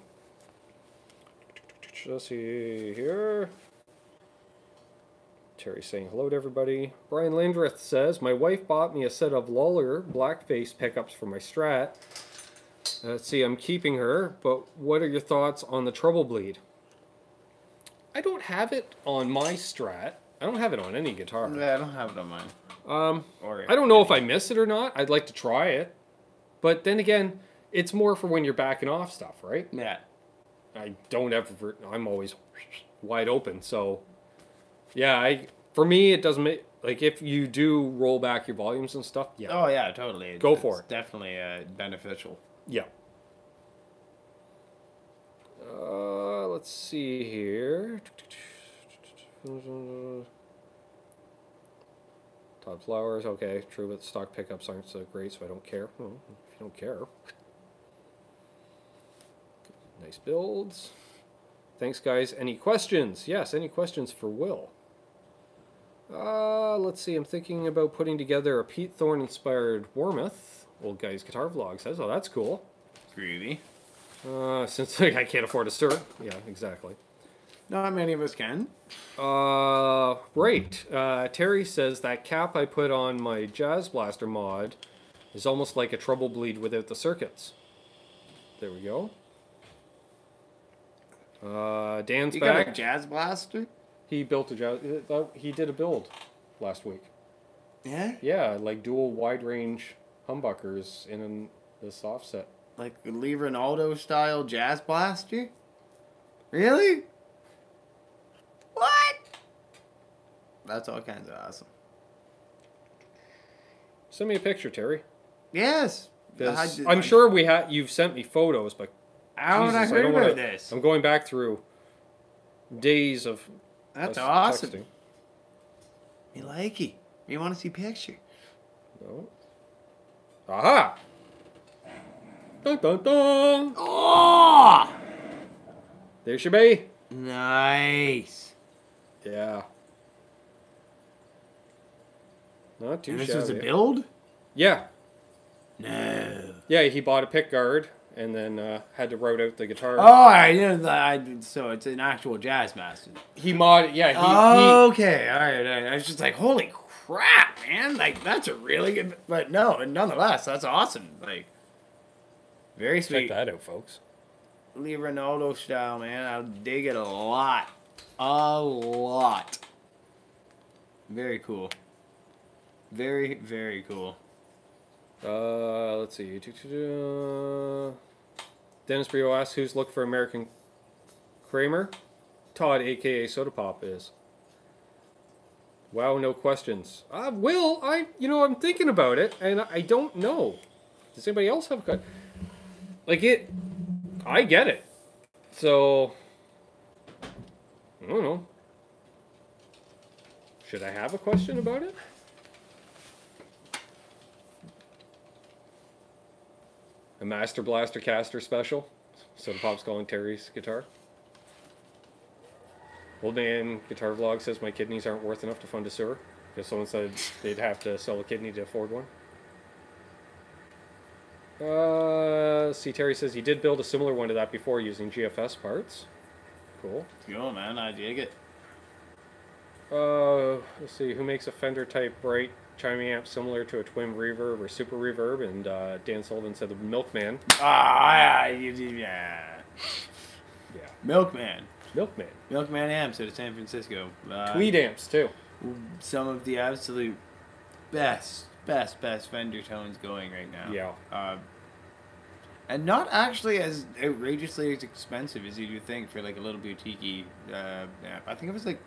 Speaker 1: Let's see here. Terry saying hello to everybody. Brian Lindrith says, my wife bought me a set of Luller blackface pickups for my Strat. Let's see, I'm keeping her, but what are your thoughts on the Trouble Bleed? I don't have it on my Strat. I don't have it on any guitar.
Speaker 2: Yeah, I don't have it on mine.
Speaker 1: I don't know if I miss it or not. I'd like to try it. But then again, it's more for when you're backing off stuff, right?
Speaker 2: Yeah.
Speaker 1: I don't ever, I'm always wide open. So, yeah, for me, it doesn't make, like, if you do roll back your volumes and stuff, yeah.
Speaker 2: Oh, yeah, totally.
Speaker 1: Go for it.
Speaker 2: Definitely beneficial.
Speaker 1: Yeah. Let's see here. Todd Flowers, okay, true, but stock pickups aren't so great, so I don't care. Well, if you don't care. Nice builds. Thanks, guys. Any questions? Yes, any questions for Will? Let's see, I'm thinking about putting together a Pete Thorne-inspired Warmouth. Old Guy's Guitar Vlog says, oh, that's cool.
Speaker 2: Groovy.
Speaker 1: Since I can't afford a stir. Yeah, exactly.
Speaker 2: Not many of us can.
Speaker 1: Right. Terry says that cap I put on my Jazz Blaster mod is almost like a Trouble Bleed without the circuits. There we go. Dan's
Speaker 2: you
Speaker 1: back.
Speaker 2: got a Jazz Blaster?
Speaker 1: He built a Jazz... He did a build last week.
Speaker 2: Yeah?
Speaker 1: Yeah, like dual wide range humbuckers in this offset.
Speaker 2: Like a Lee Ronaldo style Jazz Blaster? Really? What? That's all kinds of awesome.
Speaker 1: Send me a picture, Terry.
Speaker 2: Yes.
Speaker 1: I'm sure you've sent me photos, but
Speaker 2: how would I heard about this?
Speaker 1: I'm going back through days of
Speaker 2: That's awesome.
Speaker 1: Texting.
Speaker 2: Me likey. Me want to see picture.
Speaker 1: No. Aha! Dun dun dun!
Speaker 2: Oh!
Speaker 1: There she be.
Speaker 2: Nice.
Speaker 1: Yeah. Not too shabby.
Speaker 2: This was a build?
Speaker 1: Yeah.
Speaker 2: No.
Speaker 1: Yeah, he bought a pick guard and then had to route out the guitar.
Speaker 2: Oh, I didn't. So it's an actual Jazz Master.
Speaker 1: He modded. Yeah.
Speaker 2: Okay. All right. I was just like, holy crap, man! Like that's a really good. But no, nonetheless, that's awesome. Like, very sweet.
Speaker 1: Check that out, folks.
Speaker 2: Lee Ronaldo style, man. I dig it a lot. A lot. Very cool. Very, very cool.
Speaker 1: Let's see. Dennis Brio asks, who's looking for American Kramer? Todd, a.k.a. Soda Pop, is. Wow, no questions. Will, I'm thinking about it, and I don't know. Does anybody else have a... I get it. So, I don't know. Should I have a question about it? A Master Blaster Caster special? Soda Pop's calling Terry's guitar. Old Man Guitar Vlog says my kidneys aren't worth enough to fund a sewer. Because someone said they'd have to sell a kidney to afford one. See, Terry says he did build a similar one to that before using GFS parts. Cool.
Speaker 2: Yo, man, I dig it.
Speaker 1: Let's see, who makes a Fender type bright chiming amp similar to a twin reverb or super reverb? And Dan Sullivan said the Milkman.
Speaker 2: Yeah.
Speaker 1: Milkman.
Speaker 2: Milkman amps out of San Francisco.
Speaker 1: Tweed amps too.
Speaker 2: Some of the absolute best Fender tones going right now.
Speaker 1: Yeah.
Speaker 2: And not actually as outrageously as expensive as you do think for like a little boutique amp. I think it was like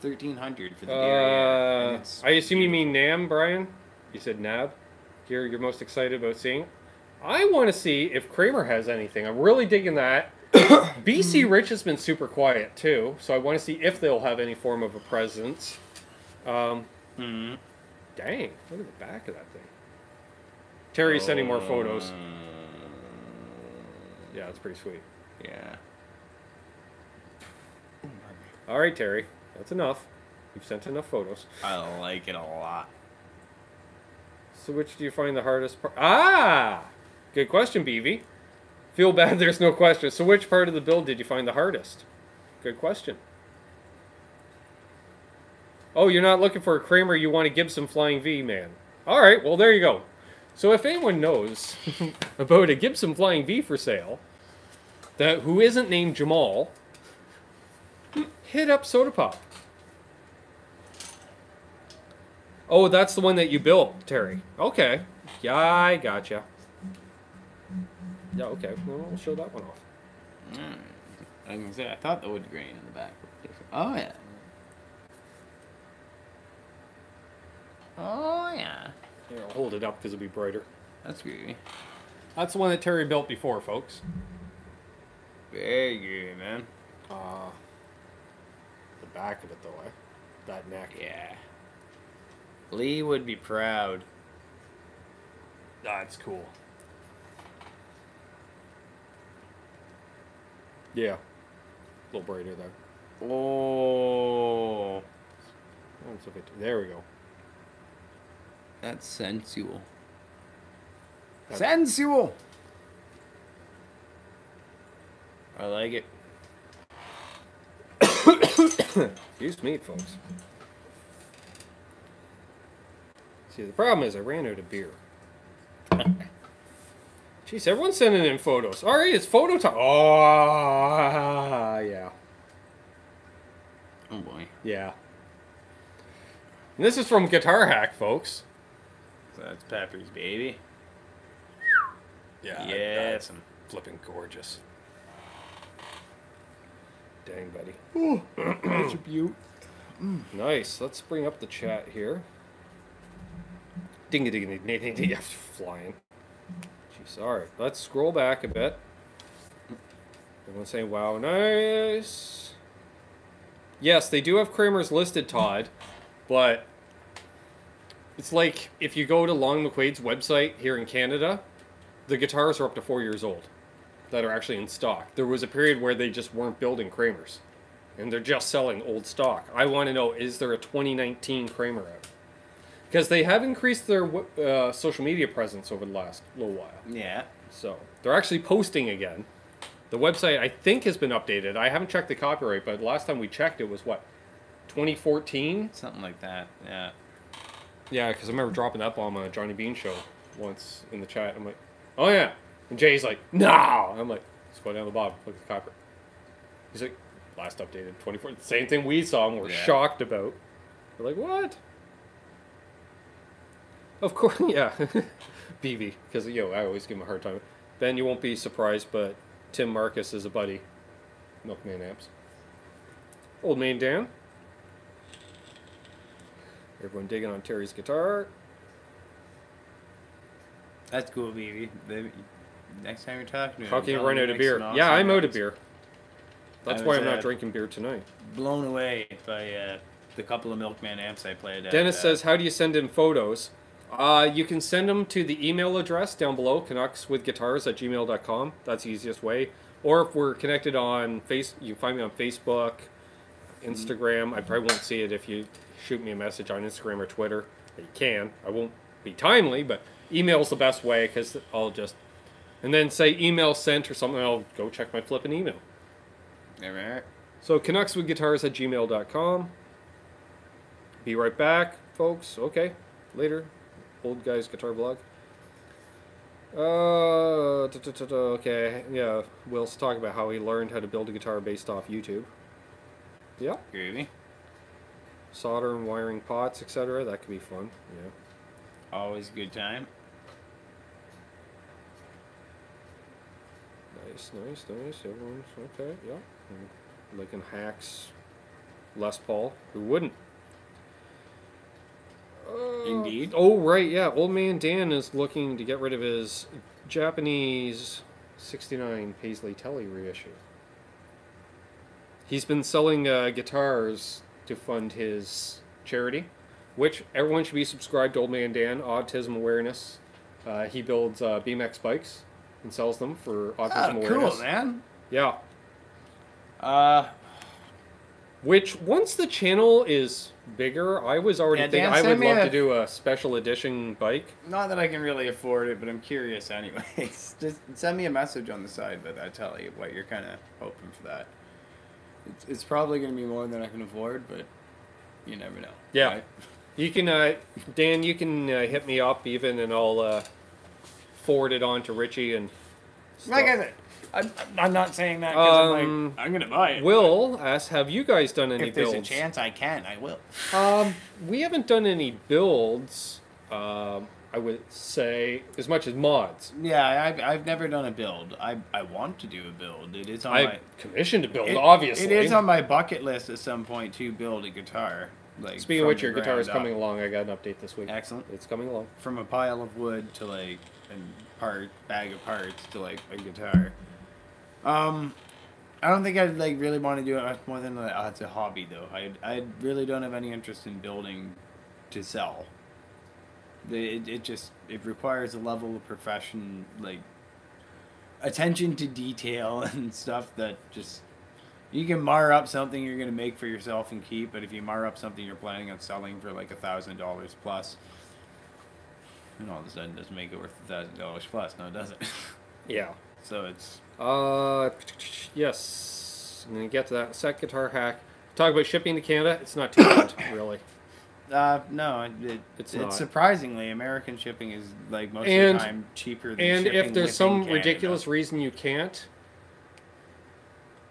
Speaker 2: $1,300 for the Derriere.
Speaker 1: I assume you mean NAMM, Brian? You said NAB? You're most excited about seeing? I want to see if Kramer has anything. I'm really digging that. BC Rich has been super quiet too, so I want to see if they'll have any form of a presence. Dang, look at the back of that thing. Terry's sending more photos. Yeah, it's pretty sweet.
Speaker 2: Yeah.
Speaker 1: All right, Terry, that's enough. You've sent enough photos.
Speaker 2: I like it a lot.
Speaker 1: So which do you find the hardest part? Good question, BV. Feel bad there's no question. So which part of the build did you find the hardest? Good question. Oh, you're not looking for a Kramer, you want a Gibson Flying V, man. All right, well, there you go. So if anyone knows about a Gibson Flying V for sale, who isn't named Jamal, hit up Soda Pop. Oh, that's the one that you built, Terry. Okay. Yeah, I gotcha. Yeah, okay. Well, we'll show that one off.
Speaker 2: I was gonna say, I thought the wood grain in the back was different. Oh, yeah. Oh, yeah.
Speaker 1: Here, I'll hold it up because it'll be brighter.
Speaker 2: That's groovy.
Speaker 1: That's the one that Terry built before, folks.
Speaker 2: Very groovy, man.
Speaker 1: The back of it, though, eh? That neck.
Speaker 2: Yeah. Lee would be proud.
Speaker 1: That's cool. Yeah. A little brighter there.
Speaker 2: Oh.
Speaker 1: There we go.
Speaker 2: That's sensual. Sensual! I like it.
Speaker 1: Excuse me, folks. See, the problem is I ran out of beer. Jeez, everyone's sending in photos. All right, it's photo time. Oh, yeah.
Speaker 2: Oh, boy.
Speaker 1: Yeah. And this is from Guitar Hack, folks.
Speaker 2: So that's Pepper's baby.
Speaker 1: Yeah.
Speaker 2: Yes.
Speaker 1: That's flipping gorgeous. Dang, buddy.
Speaker 2: Ooh, that's a beaut.
Speaker 1: Nice. Let's bring up the chat here. Ding a ding ding ding ding. Flying. Jeez. All right. Let's scroll back a bit. Everyone's saying, "Wow, nice." Yes, they do have Kramer's listed, Todd, but it's like if you go to Long McQuaid's website here in Canada, the guitars are up to 4 years old that are actually in stock. There was a period where they just weren't building Kramers, and they're just selling old stock. I want to know, is there a 2019 Kramer out? Because they have increased their social media presence over the last little while.
Speaker 2: Yeah.
Speaker 1: So they're actually posting again. The website, I think, has been updated. I haven't checked the copyright, but last time we checked, it was, what, 2014?
Speaker 2: Something like that, yeah.
Speaker 1: Yeah, because I remember dropping that bomb on a Johnny Beane show once in the chat. I'm like, oh, yeah. And Jay's like, no! I'm like, Just go down the bottom, look at the copper. He's like, last updated 24. Same thing we saw and we're shocked about. We're like, what? Of course, yeah. BB, because I always give him a hard time. Ben, you won't be surprised, but Tim Marcus is a buddy. Milkman Amps. Old Man Dan. Everyone digging on Terry's guitar.
Speaker 2: That's cool, BB. Next time you're talking to him,
Speaker 1: how can you run out of beer? Yeah, I'm out of beer. That's why I'm not drinking beer tonight.
Speaker 2: Blown away by the couple of Milkman Amps I played at.
Speaker 1: Dennis says, how do you send in photos? You can send them to the email address down below, canuckswithguitars@gmail.com. That's the easiest way. Or if we're connected on you can find me on Facebook, Instagram. I probably won't see it if you shoot me a message on Instagram or Twitter. You can. I won't be timely, but email's the best way because I'll just... And then say email sent or something, I'll go check my flipping email.
Speaker 2: Alright.
Speaker 1: So canuckswithguitars@gmail.com. Be right back, folks. Okay, later. Old Guy's Guitar Vlog. Okay, yeah. Will's talking about how he learned how to build a guitar based off YouTube. Yeah.
Speaker 2: Groovy.
Speaker 1: Solder and wiring pots, etc. That could be fun. Yeah.
Speaker 2: Always a good time.
Speaker 1: Nice. Everyone's okay. Yeah. Lincoln Hacks. Les Paul. Who wouldn't?
Speaker 2: Indeed.
Speaker 1: Oh, right, yeah. Old Man Dan is looking to get rid of his Japanese 69 Paisley Telly reissue. He's been selling guitars to fund his charity, which everyone should be subscribed to Old Man Dan, Autism Awareness. He builds BMX bikes and sells them for autism awareness.
Speaker 2: Cool, man.
Speaker 1: Yeah. Which, once the channel is bigger, I was already thinking I would love to do a special edition bike.
Speaker 2: Not that I can really afford it, but I'm curious anyways. Just send me a message on the side, but I tell you what you're kind of hoping for that. It's probably going to be more than I can afford, but you never know.
Speaker 1: Yeah.
Speaker 2: Right?
Speaker 1: You can, Dan, you can hit me up even, and I'll forward it on to Richie and stuff.
Speaker 2: Like I said, I'm not saying that because I'm going to buy it.
Speaker 1: Will asks, have you guys done any builds?
Speaker 2: If there's a chance I can, I will.
Speaker 1: We haven't done any builds, I would say, as much as mods.
Speaker 2: Yeah, I've never done a build. I want to do a build. It is on my...
Speaker 1: commissioned to build, obviously.
Speaker 2: It is on my bucket list at some point to build a guitar. Like,
Speaker 1: speaking of which, your guitar is coming along. I got an update this week.
Speaker 2: Excellent.
Speaker 1: It's coming along.
Speaker 2: From a pile of wood to like a bag of parts to like a guitar. I don't think I'd like really want to do it more than like, it's a hobby though. I really don't have any interest in building to sell. It requires a level of profession, like attention to detail and stuff that just... You can mar up something you're going to make for yourself and keep, but if you mar up something you're planning on selling for like $1,000 plus, and all of a sudden it doesn't make it worth $1,000 plus, now does it?
Speaker 1: Yeah.
Speaker 2: So it's...
Speaker 1: yes. I'm going to get to that in a sec. Guitar hack. Talk about shipping to Canada. It's not too bad, really.
Speaker 2: No, it's
Speaker 1: not.
Speaker 2: Surprisingly, American shipping is like most of the time cheaper than shipping
Speaker 1: if there's some
Speaker 2: Canada.
Speaker 1: Ridiculous reason you can't,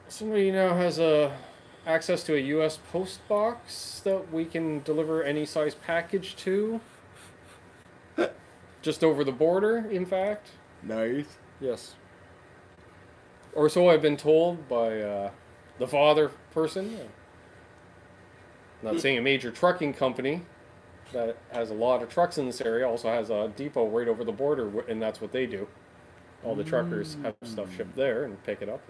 Speaker 1: somebody now has access to a U.S. post box that we can deliver any size package to. Just over the border, in fact.
Speaker 2: Nice.
Speaker 1: Yes. Or so I've been told by the father person. Not saying a major trucking company that has a lot of trucks in this area also has a depot right over the border, and that's what they do. All the truckers have stuff shipped there and pick it up.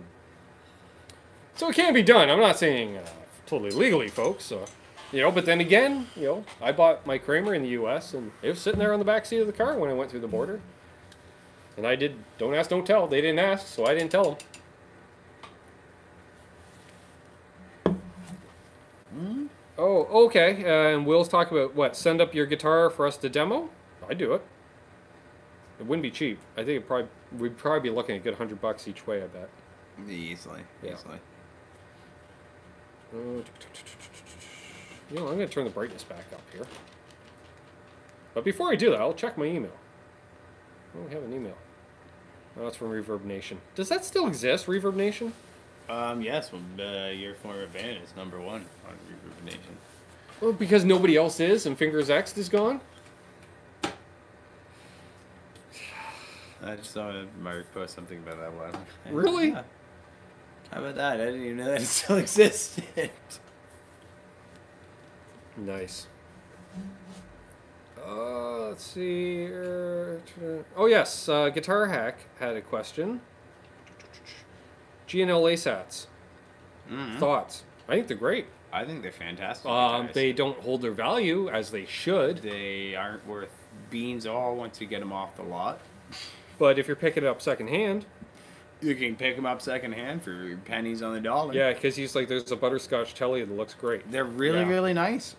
Speaker 1: So it can be done. I'm not saying totally legally, folks. But then again, I bought my Kramer in the U.S. and it was sitting there on the back seat of the car when I went through the border. And I did, don't ask, don't tell. They didn't ask, so I didn't tell them. Oh, okay. And Will's talking about what? Send up your guitar for us to demo? I'd do it. It wouldn't be cheap. I think we'd probably be looking at a good $100 each way, I bet.
Speaker 2: Easily.
Speaker 1: Yeah.
Speaker 2: Easily.
Speaker 1: I'm going to turn the brightness back up here. But before I do that, I'll check my email. Oh, we have an email. Oh, that's from Reverb Nation. Does that still exist, Reverb Nation?
Speaker 2: Yes, well, your former band is #1 on Reverb Nation.
Speaker 1: Well, because nobody else is, and Fingers X is gone?
Speaker 2: I just saw Mark post something about that one.
Speaker 1: Really?
Speaker 2: Yeah. How about that? I didn't even know that it still existed.
Speaker 1: Nice. Let's see. Oh, yes. Guitar Hack had a question. G&L ASATs. Thoughts? I think they're great.
Speaker 2: I think they're fantastic.
Speaker 1: They don't hold their value as they should.
Speaker 2: They aren't worth beans all once you get them off the lot.
Speaker 1: But if you're picking it up secondhand,
Speaker 2: you can pick them up secondhand for pennies on the dollar.
Speaker 1: Yeah, because he's like, there's a butterscotch telly that looks great.
Speaker 2: They're really, really nice.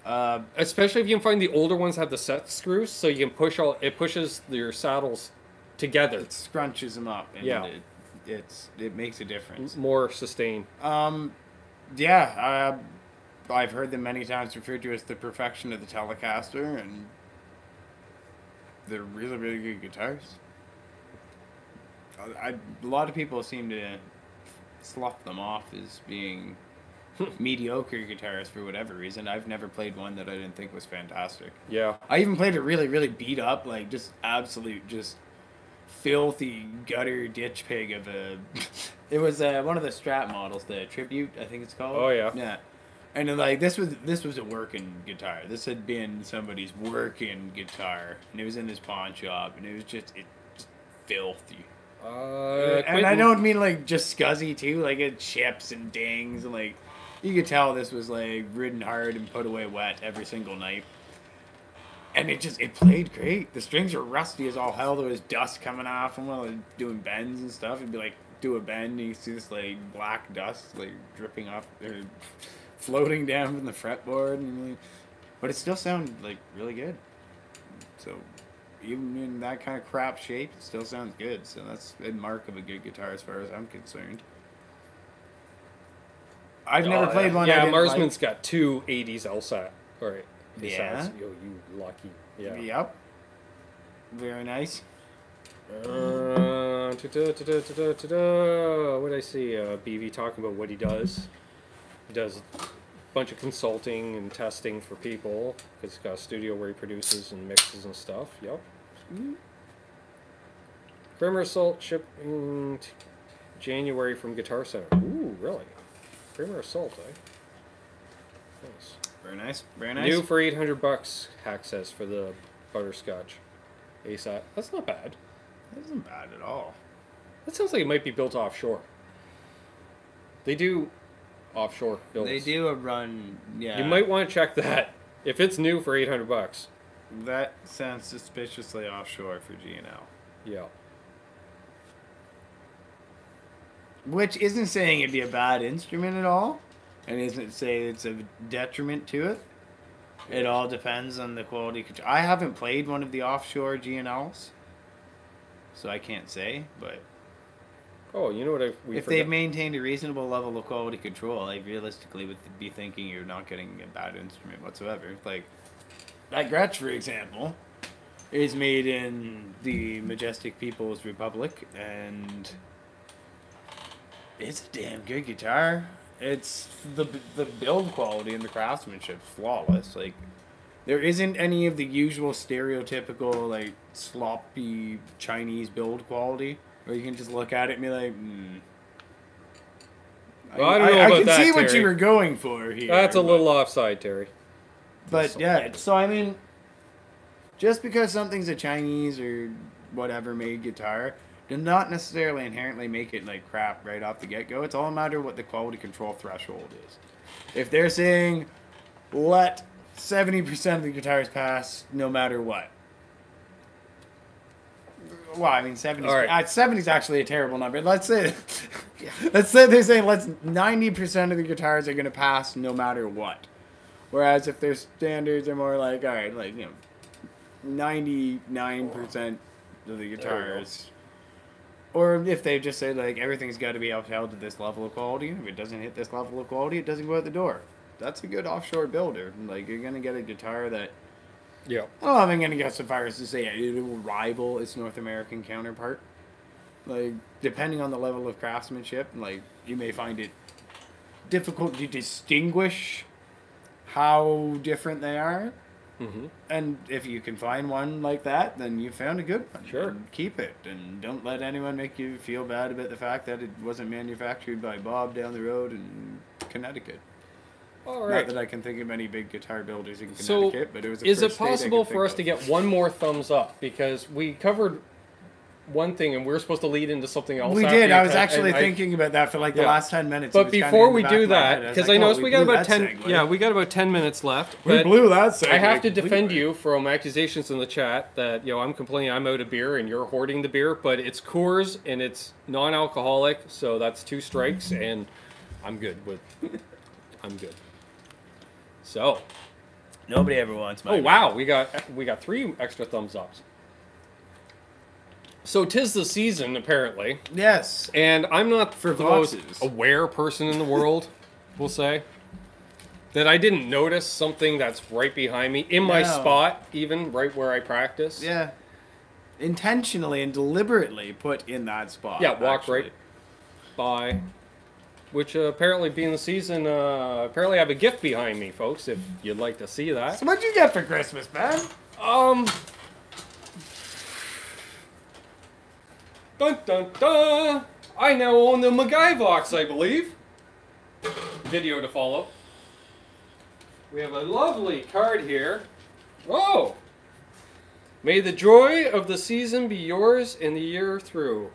Speaker 1: Especially if you can find the older ones have the set screws, so you can push all. It pushes your saddles together.
Speaker 2: It scrunches them up. And it makes a difference.
Speaker 1: More sustain.
Speaker 2: Yeah. I've heard them many times referred to as the perfection of the Telecaster, and they're really, really good guitars. A lot of people seem to slough them off as being mediocre guitars for whatever reason. I've never played one that I didn't think was fantastic.
Speaker 1: Yeah.
Speaker 2: I even played a really, really beat up, like just absolute, just filthy gutter ditch pig of a... It was one of the Strat models, the Tribute, I think it's called.
Speaker 1: Oh, yeah.
Speaker 2: Yeah. And then, like, this was a working guitar. This had been somebody's working guitar, and it was in this pawn shop, and it was just filthy. And I don't mean like just scuzzy too, like it chips and dings, and like you could tell this was like ridden hard and put away wet every single night. And it played great. The strings were rusty as all hell. There was dust coming off them while I was doing bends and stuff. It'd be like do a bend and you see this like black dust like dripping off or floating down from the fretboard, and like, but it still sounded like really good. So even in that kind of crap shape, it still sounds good. So that's a mark of a good guitar as far as I'm concerned. I've never played one.
Speaker 1: Yeah, Marsman's got two 80s LSAT. All right.
Speaker 2: Yeah.
Speaker 1: Yo, you lucky. Yeah.
Speaker 2: Yep. Very nice.
Speaker 1: What did I see? BV talking about what he does. He does a bunch of consulting and testing for people because he's got a studio where he produces and mixes and stuff. Yep. Primer Assault shipping January from Guitar Center. Ooh, really? Primer Assault, eh? Nice.
Speaker 2: Very nice. Very nice.
Speaker 1: New for $800, Hack says, for the butterscotch ASAT. That's not bad.
Speaker 2: That isn't bad at all.
Speaker 1: That sounds like it might be built offshore. They do offshore builds.
Speaker 2: They do a run, yeah.
Speaker 1: You might want to check that. If it's new for $800.
Speaker 2: That sounds suspiciously offshore for G&L.
Speaker 1: Yeah.
Speaker 2: Which isn't saying it'd be a bad instrument at all, and isn't saying it's a detriment to it. It all depends on the quality control. I haven't played one of the offshore G&Ls, so I can't say, but...
Speaker 1: Oh, you know what
Speaker 2: if they've maintained a reasonable level of quality control, I realistically would be thinking you're not getting a bad instrument whatsoever. Like, that Gretsch, for example, is made in the Majestic People's Republic, and it's a damn good guitar. It's the build quality and the craftsmanship flawless. Like, there isn't any of the usual stereotypical like sloppy Chinese build quality where you can just look at it and be like,
Speaker 1: Well, I don't know about that,
Speaker 2: I can see what
Speaker 1: Terry.
Speaker 2: you were going for here.
Speaker 1: That's a little offside, Terry.
Speaker 2: But yeah, so I mean, just because something's a Chinese or whatever made guitar does not necessarily inherently make it like crap right off the get-go. It's all a matter of what the quality control threshold is. If they're saying, let 70% of the guitars pass no matter what. Well, I mean, 70
Speaker 1: right.
Speaker 2: 70 is actually a terrible number. Let's say they're saying 90% of the guitars are going to pass no matter what. Whereas if their standards are more like, all right, like, 99% of the guitars. Or if they just say, like, everything's got to be upheld to this level of quality. If it doesn't hit this level of quality, it doesn't go out the door. That's a good offshore builder. Like, you're going to get a guitar that...
Speaker 1: Yeah.
Speaker 2: I don't know if I'm going to go so far as to say it will rival its North American counterpart. Like, depending on the level of craftsmanship, like, you may find it difficult to distinguish how different they are.
Speaker 1: Mm-hmm.
Speaker 2: And if you can find one like that, then you found a good one.
Speaker 1: Sure.
Speaker 2: And keep it. And don't let anyone make you feel bad about the fact that it wasn't manufactured by Bob down the road in Connecticut.
Speaker 1: All right.
Speaker 2: Not that I can think of any big guitar builders in
Speaker 1: So,
Speaker 2: Connecticut, but it was the
Speaker 1: is it
Speaker 2: first state I
Speaker 1: possible
Speaker 2: could
Speaker 1: for us
Speaker 2: think
Speaker 1: to get one more thumbs up? Because we covered one thing and we were supposed to lead into something else.
Speaker 2: We
Speaker 1: after
Speaker 2: did.
Speaker 1: you
Speaker 2: I was
Speaker 1: cut-
Speaker 2: actually
Speaker 1: and
Speaker 2: thinking about that for like the last 10 minutes. It
Speaker 1: But
Speaker 2: was kinda
Speaker 1: before
Speaker 2: in the
Speaker 1: we
Speaker 2: back
Speaker 1: do
Speaker 2: of my head.
Speaker 1: that,
Speaker 2: I was
Speaker 1: because
Speaker 2: like,
Speaker 1: I
Speaker 2: oh,
Speaker 1: noticed we got
Speaker 2: blew
Speaker 1: about
Speaker 2: that
Speaker 1: 10.
Speaker 2: segue.
Speaker 1: Yeah, we got about 10 minutes left.
Speaker 2: We
Speaker 1: but
Speaker 2: blew that segue
Speaker 1: I have to defend
Speaker 2: completely.
Speaker 1: you from accusations in the chat that I'm complaining I'm out of beer and you're hoarding the beer, but it's Coors and it's non-alcoholic, so that's 2 strikes, and I'm good with. I'm good. So.
Speaker 2: Nobody ever wants my.
Speaker 1: Oh wow, we got 3 extra thumbs ups. So 'tis the season apparently,
Speaker 2: Yes.
Speaker 1: and I'm not
Speaker 2: For
Speaker 1: the most
Speaker 2: boxes.
Speaker 1: aware person in the world. We'll say that I didn't notice something that's right behind me in my
Speaker 2: No.
Speaker 1: spot, even right where I practice.
Speaker 2: Yeah. Intentionally and deliberately put in that spot.
Speaker 1: Yeah, walk
Speaker 2: actually.
Speaker 1: right by. Which apparently being the season, apparently I have a gift behind me, folks. If you'd like to see that.
Speaker 2: So what'd you get for Christmas, man?
Speaker 1: Dun dun dun! I now own the MacGyvox, I believe. Video to follow. We have a lovely card here. Oh! May the joy of the season be yours in the year through.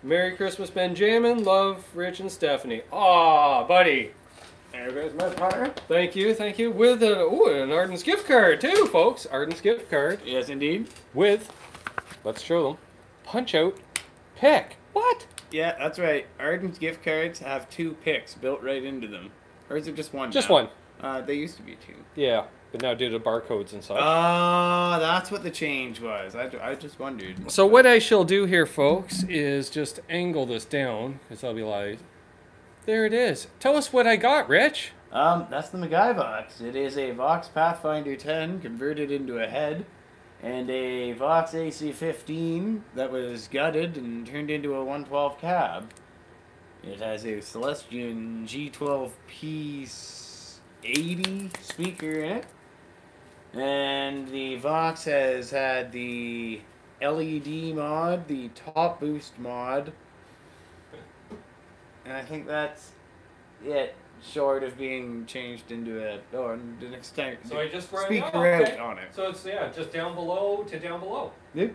Speaker 1: Merry Christmas, Benjamin. Love, Rich and Stephanie. Aw, buddy.
Speaker 2: There goes my partner.
Speaker 1: Thank you, thank you. With an Arden's gift card too, folks. Arden's gift card.
Speaker 2: Yes, indeed.
Speaker 1: With, let's show them, punch out pick. What?
Speaker 2: Yeah, that's right. Arden's gift cards have 2 picks built right into them. Or is it just one?
Speaker 1: Just
Speaker 2: now?
Speaker 1: one.
Speaker 2: They used to be 2.
Speaker 1: Yeah, but now due to barcodes and such.
Speaker 2: Oh, that's what the change was. I just wondered.
Speaker 1: So what I shall do here, folks, is just angle this down, because I'll be like, there it is. Tell us what I got, Rich.
Speaker 2: That's the MacGyvox. It is a Vox Pathfinder 10 converted into a head, and a Vox AC15 that was gutted and turned into a 112 cab. It has a Celestion G12P80 speaker in it, and the Vox has had the LED mod, the top boost mod, and I think that's it, short of being changed into an extent.
Speaker 1: So I just ran
Speaker 2: speaker out on it.
Speaker 1: So it's, just down below to down below.
Speaker 2: Yep.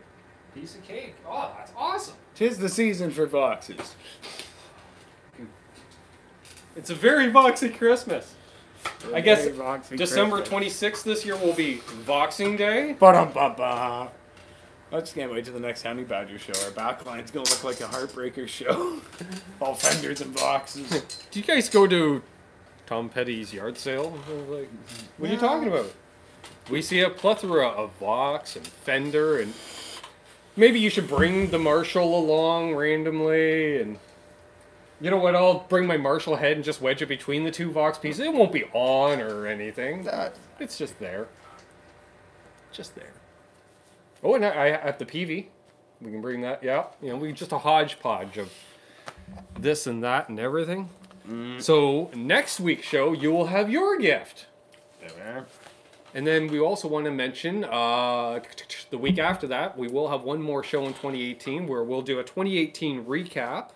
Speaker 1: Piece of cake. Oh, that's awesome.
Speaker 2: 'Tis the season for Voxes.
Speaker 1: It's a very Voxy Christmas. I guess
Speaker 2: Very Voxy
Speaker 1: December
Speaker 2: Christmas.
Speaker 1: 26th this year will be Voxing Day.
Speaker 2: Ba-dum-ba-ba. I just can't wait to the next Honey Badger show. Our backline's gonna look like a Heartbreaker show. All fenders and boxes.
Speaker 1: Do you guys go to Tom Petty's yard sale? Like, what are you talking about? We see a plethora of Vox and Fender, and maybe you should bring the Marshall along randomly, and you know what? I'll bring my Marshall head and just wedge it between the 2 Vox pieces. It won't be on or anything. It's just there. Just there. Oh, and I at the PV, we can bring that. Yeah, we just a hodgepodge of this and that and everything. So next week's show, you will have your gift. And then we also want to mention the week after that, we will have one more show in 2018 where we'll do a 2018 recap.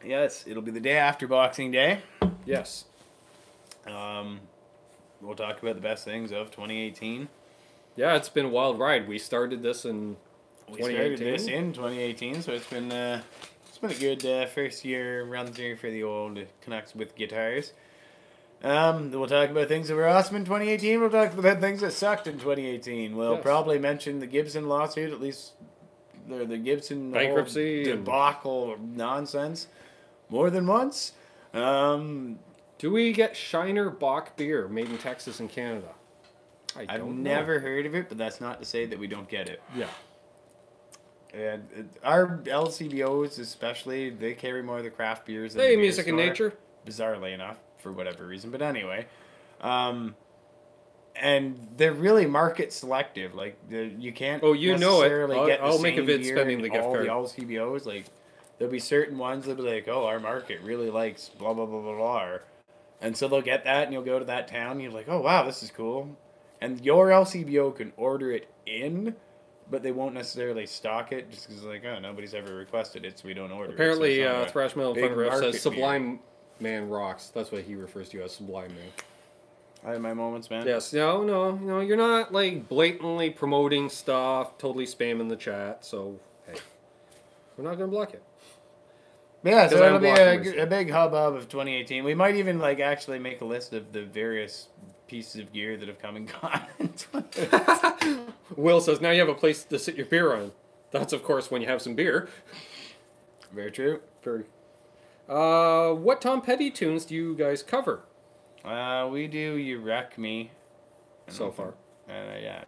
Speaker 2: Yes, it'll be the day after Boxing Day.
Speaker 1: Yes.
Speaker 2: We'll talk about the best things of 2018.
Speaker 1: Yeah, it's been a wild ride. We started this in 2018.
Speaker 2: We started this in 2018, so it's been a good first year run through for the old Canucks with guitars. We'll talk about things that were awesome in 2018. We'll talk about things that sucked in 2018. We'll probably mention the Gibson lawsuit, at least the Gibson
Speaker 1: bankruptcy
Speaker 2: debacle nonsense, more than once.
Speaker 1: Do we get Shiner Bock beer made in Texas and Canada?
Speaker 2: I've never heard of it, but that's not to say that we don't get it.
Speaker 1: Yeah.
Speaker 2: And our LCBOs especially, they carry more of the craft beers than
Speaker 1: Hey,
Speaker 2: the beer
Speaker 1: Music and
Speaker 2: store,
Speaker 1: Nature.
Speaker 2: bizarrely enough, for whatever reason. But anyway, and they're really market selective. Like you can't.
Speaker 1: Oh, you know it.
Speaker 2: necessarily get the
Speaker 1: I'll make a
Speaker 2: same
Speaker 1: vid
Speaker 2: beer
Speaker 1: spending
Speaker 2: in
Speaker 1: the gift
Speaker 2: all
Speaker 1: card.
Speaker 2: the LCBOs. Like there'll be certain ones that'll be like, oh, our market really likes blah, blah, blah, blah, blah. And so they'll get that, and you'll go to that town, and you're like, oh, wow, this is cool. And your LCBO can order it in, but they won't necessarily stock it just because, like, oh, nobody's ever requested it, so we don't order
Speaker 1: Apparently,
Speaker 2: it. So
Speaker 1: Thrash Metal Thunder says
Speaker 2: beer.
Speaker 1: Sublime Man rocks. That's what he refers to as Sublime Man.
Speaker 2: I have my moments, man.
Speaker 1: Yes, no, you're not, like, blatantly promoting stuff, totally spamming the chat, so, hey, we're not going to block it.
Speaker 2: Yeah, so it'll be a big hubbub of 2018. We might even, like, actually make a list of the various pieces of gear that have come and gone.
Speaker 1: Will says, now you have a place to sit your beer on. That's, of course, when you have some beer.
Speaker 2: Very true.
Speaker 1: Very. What Tom Petty tunes do you guys cover?
Speaker 2: We do You Wreck Me.
Speaker 1: So far.
Speaker 2: Yeah.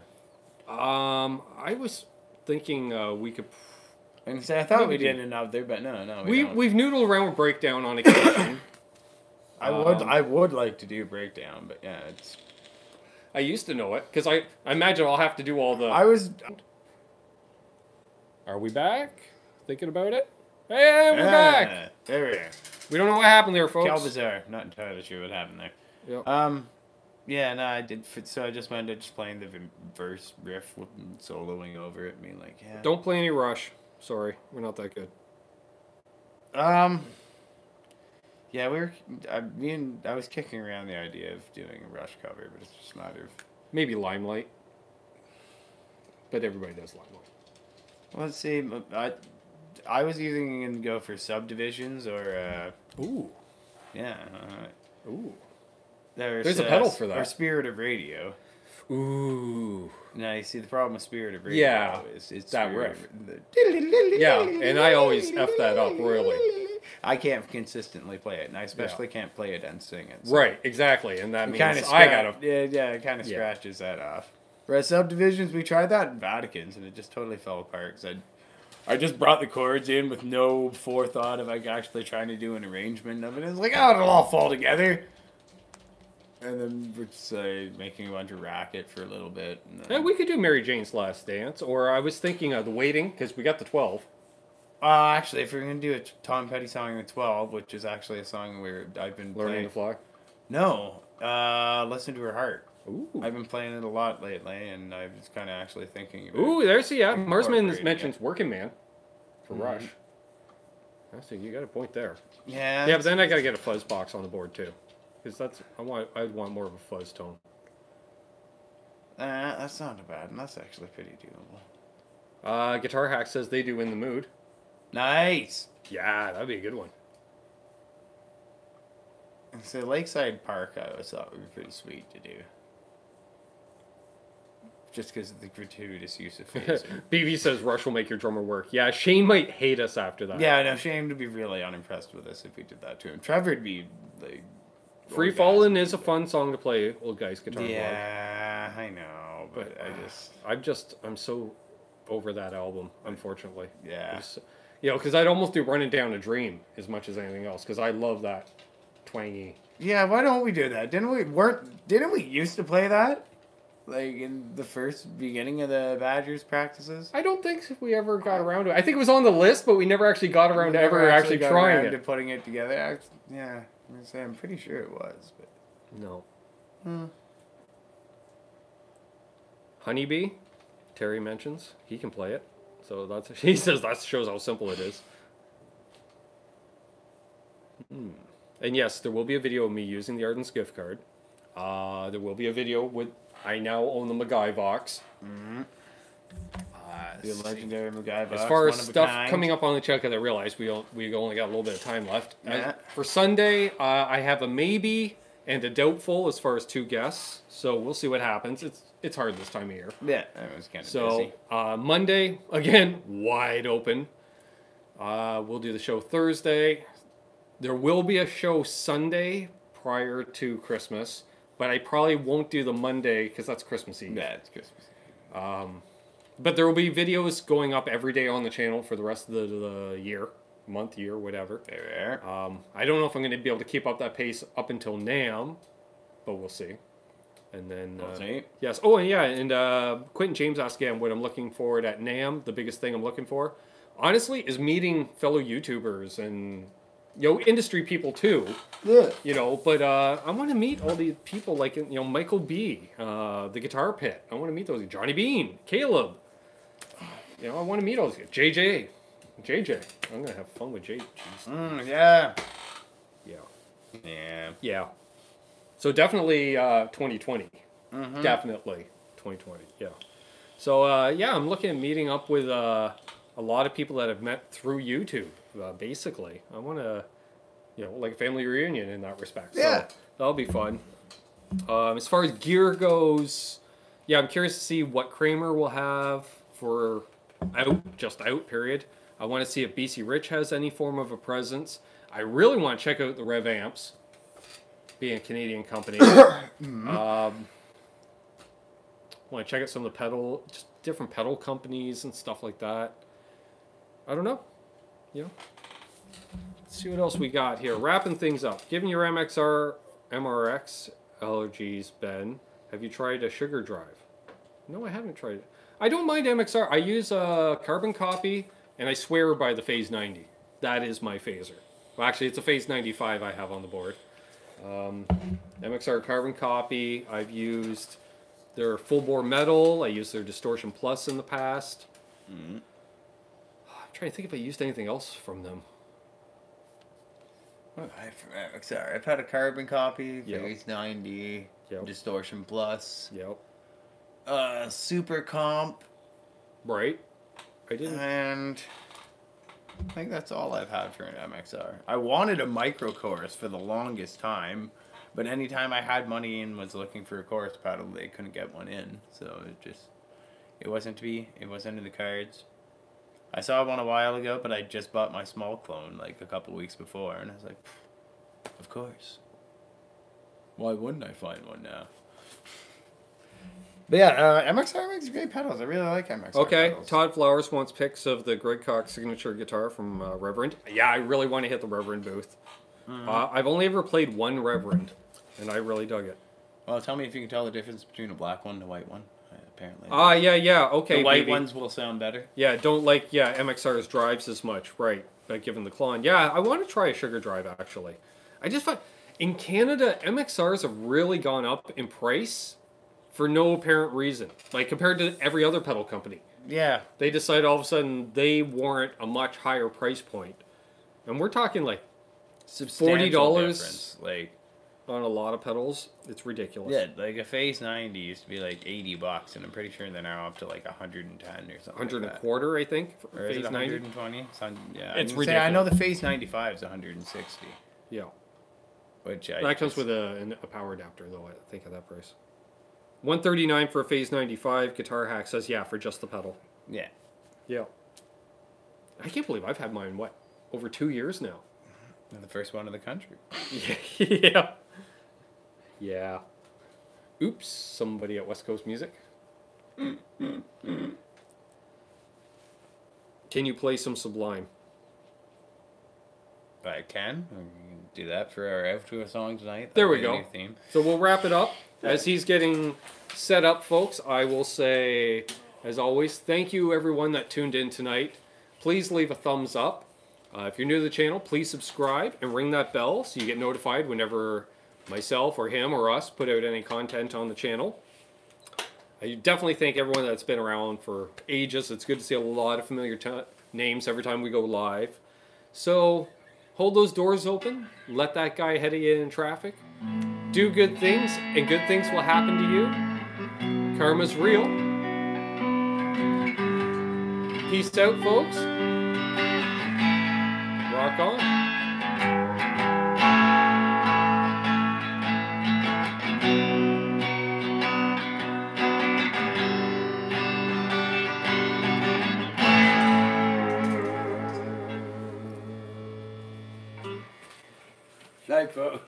Speaker 1: I was thinking we could...
Speaker 2: And so I thought we did another, but no,
Speaker 1: we've noodled around with Breakdown on occasion.
Speaker 2: I would like to do Breakdown, but yeah, it's...
Speaker 1: I used to know it, because I imagine I'll have to do all the... Are we back? Thinking about it? Hey, we're back!
Speaker 2: There we are.
Speaker 1: We don't know what happened there, folks.
Speaker 2: Calbazar. Not entirely sure what happened there.
Speaker 1: Yep.
Speaker 2: Yeah, no, I did. So I just went to just playing the verse riff, soloing over it, being like, yeah.
Speaker 1: Don't play any Rush. Sorry, we're not that good.
Speaker 2: Yeah, I was kicking around the idea of doing a Rush cover, but it's just a matter of...
Speaker 1: Maybe Limelight. But everybody does Limelight.
Speaker 2: Let's see, I was either going to go for Subdivisions or...
Speaker 1: Ooh.
Speaker 2: Yeah.
Speaker 1: Ooh.
Speaker 2: There's
Speaker 1: a pedal for that.
Speaker 2: Or Spirit of Radio.
Speaker 1: Ooh.
Speaker 2: Now, you see, the problem with Spirit of Radio is it's
Speaker 1: that riff. Yeah, and I always F that up, really.
Speaker 2: I can't consistently play it, and I especially can't play it and sing it.
Speaker 1: So. Right, exactly, and that means I gotta...
Speaker 2: Yeah, it kind of scratches that off. Whereas Subdivisions, we tried that in Vatican's, and it just totally fell apart, because I just brought the chords in with no forethought of like actually trying to do an arrangement of it. It's like, oh, it'll all fall together. And then we're just making a bunch of racket for a little bit. And then...
Speaker 1: Yeah, we could do Mary Jane's Last Dance, or I was thinking of The Waiting, because we got the 12.
Speaker 2: Actually, if we're going to do a Tom Petty song in the 12, which is actually a song where I've been
Speaker 1: Learning to Fly?
Speaker 2: No. Listen to Her Heart.
Speaker 1: Ooh.
Speaker 2: I've been playing it a lot lately, and I was kind of actually thinking about
Speaker 1: Ooh, there's Marsman mentions Working Man for Rush. I think you got a point there.
Speaker 2: Yeah.
Speaker 1: Yeah, but then I got to get a fuzz box on the board, too. Because I'd want more of a fuzz tone.
Speaker 2: That's not bad, and that's actually pretty doable.
Speaker 1: Guitar Hack says they do In the Mood.
Speaker 2: Nice!
Speaker 1: Yeah, that'd be a good one.
Speaker 2: So Lakeside Park, I always thought would be pretty sweet to do. Just because of the gratuitous use of phaser.
Speaker 1: BB says Rush will make your drummer work. Yeah, Shane might hate us after that.
Speaker 2: Yeah, no, Shane would be really unimpressed with us if we did that to him. Trevor'd be like...
Speaker 1: Free Fallin' is a fun song to play, Old Guy's Guitar Blog.
Speaker 2: Yeah, I know, but
Speaker 1: I'm so over that album, unfortunately.
Speaker 2: Yeah.
Speaker 1: Because I'd almost do Running Down a Dream as much as anything else, because I love that twangy.
Speaker 2: Yeah, why don't we do that? Didn't we used to play that? Like in the first beginning of the Badgers practices?
Speaker 1: I don't think we ever got around to it. I think it was on the list, but we never actually got around to ever actually trying it.
Speaker 2: To putting it together. Yeah, I'm pretty sure it was, but
Speaker 1: no. Honeybee, Terry mentions he can play it, so he says that shows how simple it is. And yes, there will be a video of me using the Arden's gift card. There will be a video with. I now own the MacGuy Vox.
Speaker 2: The legendary MacGuy Vox.
Speaker 1: As far as stuff coming up on the check, because I realized we only got a little bit of time left.
Speaker 2: Yeah.
Speaker 1: For Sunday, I have a maybe and a doubtful as far as 2 guests. So we'll see what happens. It's hard this time of year.
Speaker 2: Yeah, it was kind of busy.
Speaker 1: So Monday, again, wide open. We'll do the show Thursday. There will be a show Sunday prior to Christmas. But I probably won't do the Monday because that's Christmas Eve.
Speaker 2: Yeah, it's Christmas Eve.
Speaker 1: But there will be videos going up every day on the channel for the rest of the year, whatever.
Speaker 2: There.
Speaker 1: I don't know if I'm going to be able to keep up that pace up until NAMM, but we'll see. And then yes. Oh, and yeah, and Quentin James asked again what I'm looking for at NAMM. The biggest thing I'm looking for. honestly, is meeting fellow YouTubers and, industry people too.
Speaker 2: Yeah.
Speaker 1: But I want to meet all these people like, Michael B, the Guitar Pit. I want to meet those, Johnny Beane, Caleb. I want to meet all these guys. JJ. I'm going to have fun with JJ.
Speaker 2: Yeah.
Speaker 1: Yeah.
Speaker 2: Yeah.
Speaker 1: Yeah. So definitely 2020.
Speaker 2: Mm-hmm.
Speaker 1: Definitely 2020. Yeah. So I'm looking at meeting up with a lot of people that I've met through YouTube. Basically, I want to, like a family reunion in that respect.
Speaker 2: Yeah.
Speaker 1: So that'll be fun. As far as gear goes, I'm curious to see what Kramer will have for out period. I want to see if BC Rich has any form of a presence. I really want to check out the Rev Amps, being a Canadian company. Want to check out some of the just different pedal companies and stuff like that. I don't know. Let's see what else we got here. Wrapping things up. Given your MRX allergies, Ben, have you tried a sugar drive? No, I haven't tried it. I don't mind MXR. I use a carbon copy, and I swear by the Phase 90. That is my phaser. Well, actually, it's a Phase 95 I have on the board. MXR carbon copy. I've used their full bore metal. I used their Distortion Plus in the past. I'm trying to think if I used anything else from them.
Speaker 2: I've had a carbon copy, Phase 90, Distortion Plus. Super Comp.
Speaker 1: Right. I didn't.
Speaker 2: And I think that's all I've had for an MXR. I wanted a micro chorus for the longest time, but anytime I had money and was looking for a chorus pedal, they couldn't get one in. So it wasn't in the cards. I saw one a while ago, but I just bought my small clone like a couple weeks before, and I was like, of course. Why wouldn't I find one now? But yeah, MXR makes great pedals. I really like MXR pedals.
Speaker 1: Todd Flowers wants pics of the Greg Cox signature guitar from Reverend. Yeah, I really want to hit the Reverend booth. I've only ever played one Reverend, and I really dug it.
Speaker 2: Well, tell me if you can tell the difference between a black one and a white one. Apparently.
Speaker 1: Okay.
Speaker 2: The white ones will sound better.
Speaker 1: Yeah, don't like MXR's drives as much, right? Given the Klon. Yeah, I want to try a sugar drive actually. I just find in Canada MXRs have really gone up in price for no apparent reason. Like compared to every other pedal company.
Speaker 2: Yeah.
Speaker 1: They decide all of a sudden they warrant a much higher price point. And we're talking like $40
Speaker 2: like
Speaker 1: on a lot of pedals. It's ridiculous.
Speaker 2: Yeah, like a Phase 90 used to be like $80, and I'm pretty sure they're now up to like 110 or something.
Speaker 1: 100 and a quarter, I think. For
Speaker 2: or is
Speaker 1: Phase
Speaker 2: it 120?
Speaker 1: 90?
Speaker 2: Yeah,
Speaker 1: it's ridiculous.
Speaker 2: I know the Phase 95 is 160.
Speaker 1: Yeah.
Speaker 2: That
Speaker 1: comes with a power adapter, though, I think, at that price. $139 for a Phase 95. Guitar Hack says, for just the pedal.
Speaker 2: Yeah.
Speaker 1: Yeah. I can't believe I've had mine, over 2 years now.
Speaker 2: And the first one in the country.
Speaker 1: Yeah. Yeah. Oops, somebody at West Coast Music. Can you play some Sublime?
Speaker 2: I can. We can do that for our outro song tonight.
Speaker 1: There we go. So we'll wrap it up. As he's getting set up, folks, I will say, as always, thank you everyone that tuned in tonight. Please leave a thumbs up. If you're new to the channel, please subscribe and ring that bell so you get notified whenever myself or him or us put out any content on the channel. I definitely thank everyone that's been around for ages. It's good to see a lot of familiar names every time we go live. So hold those doors open. Let that guy ahead of you in traffic. Do good things, and good things will happen to you. Karma's real. Peace out, folks. Rock on.
Speaker 2: Night, folks.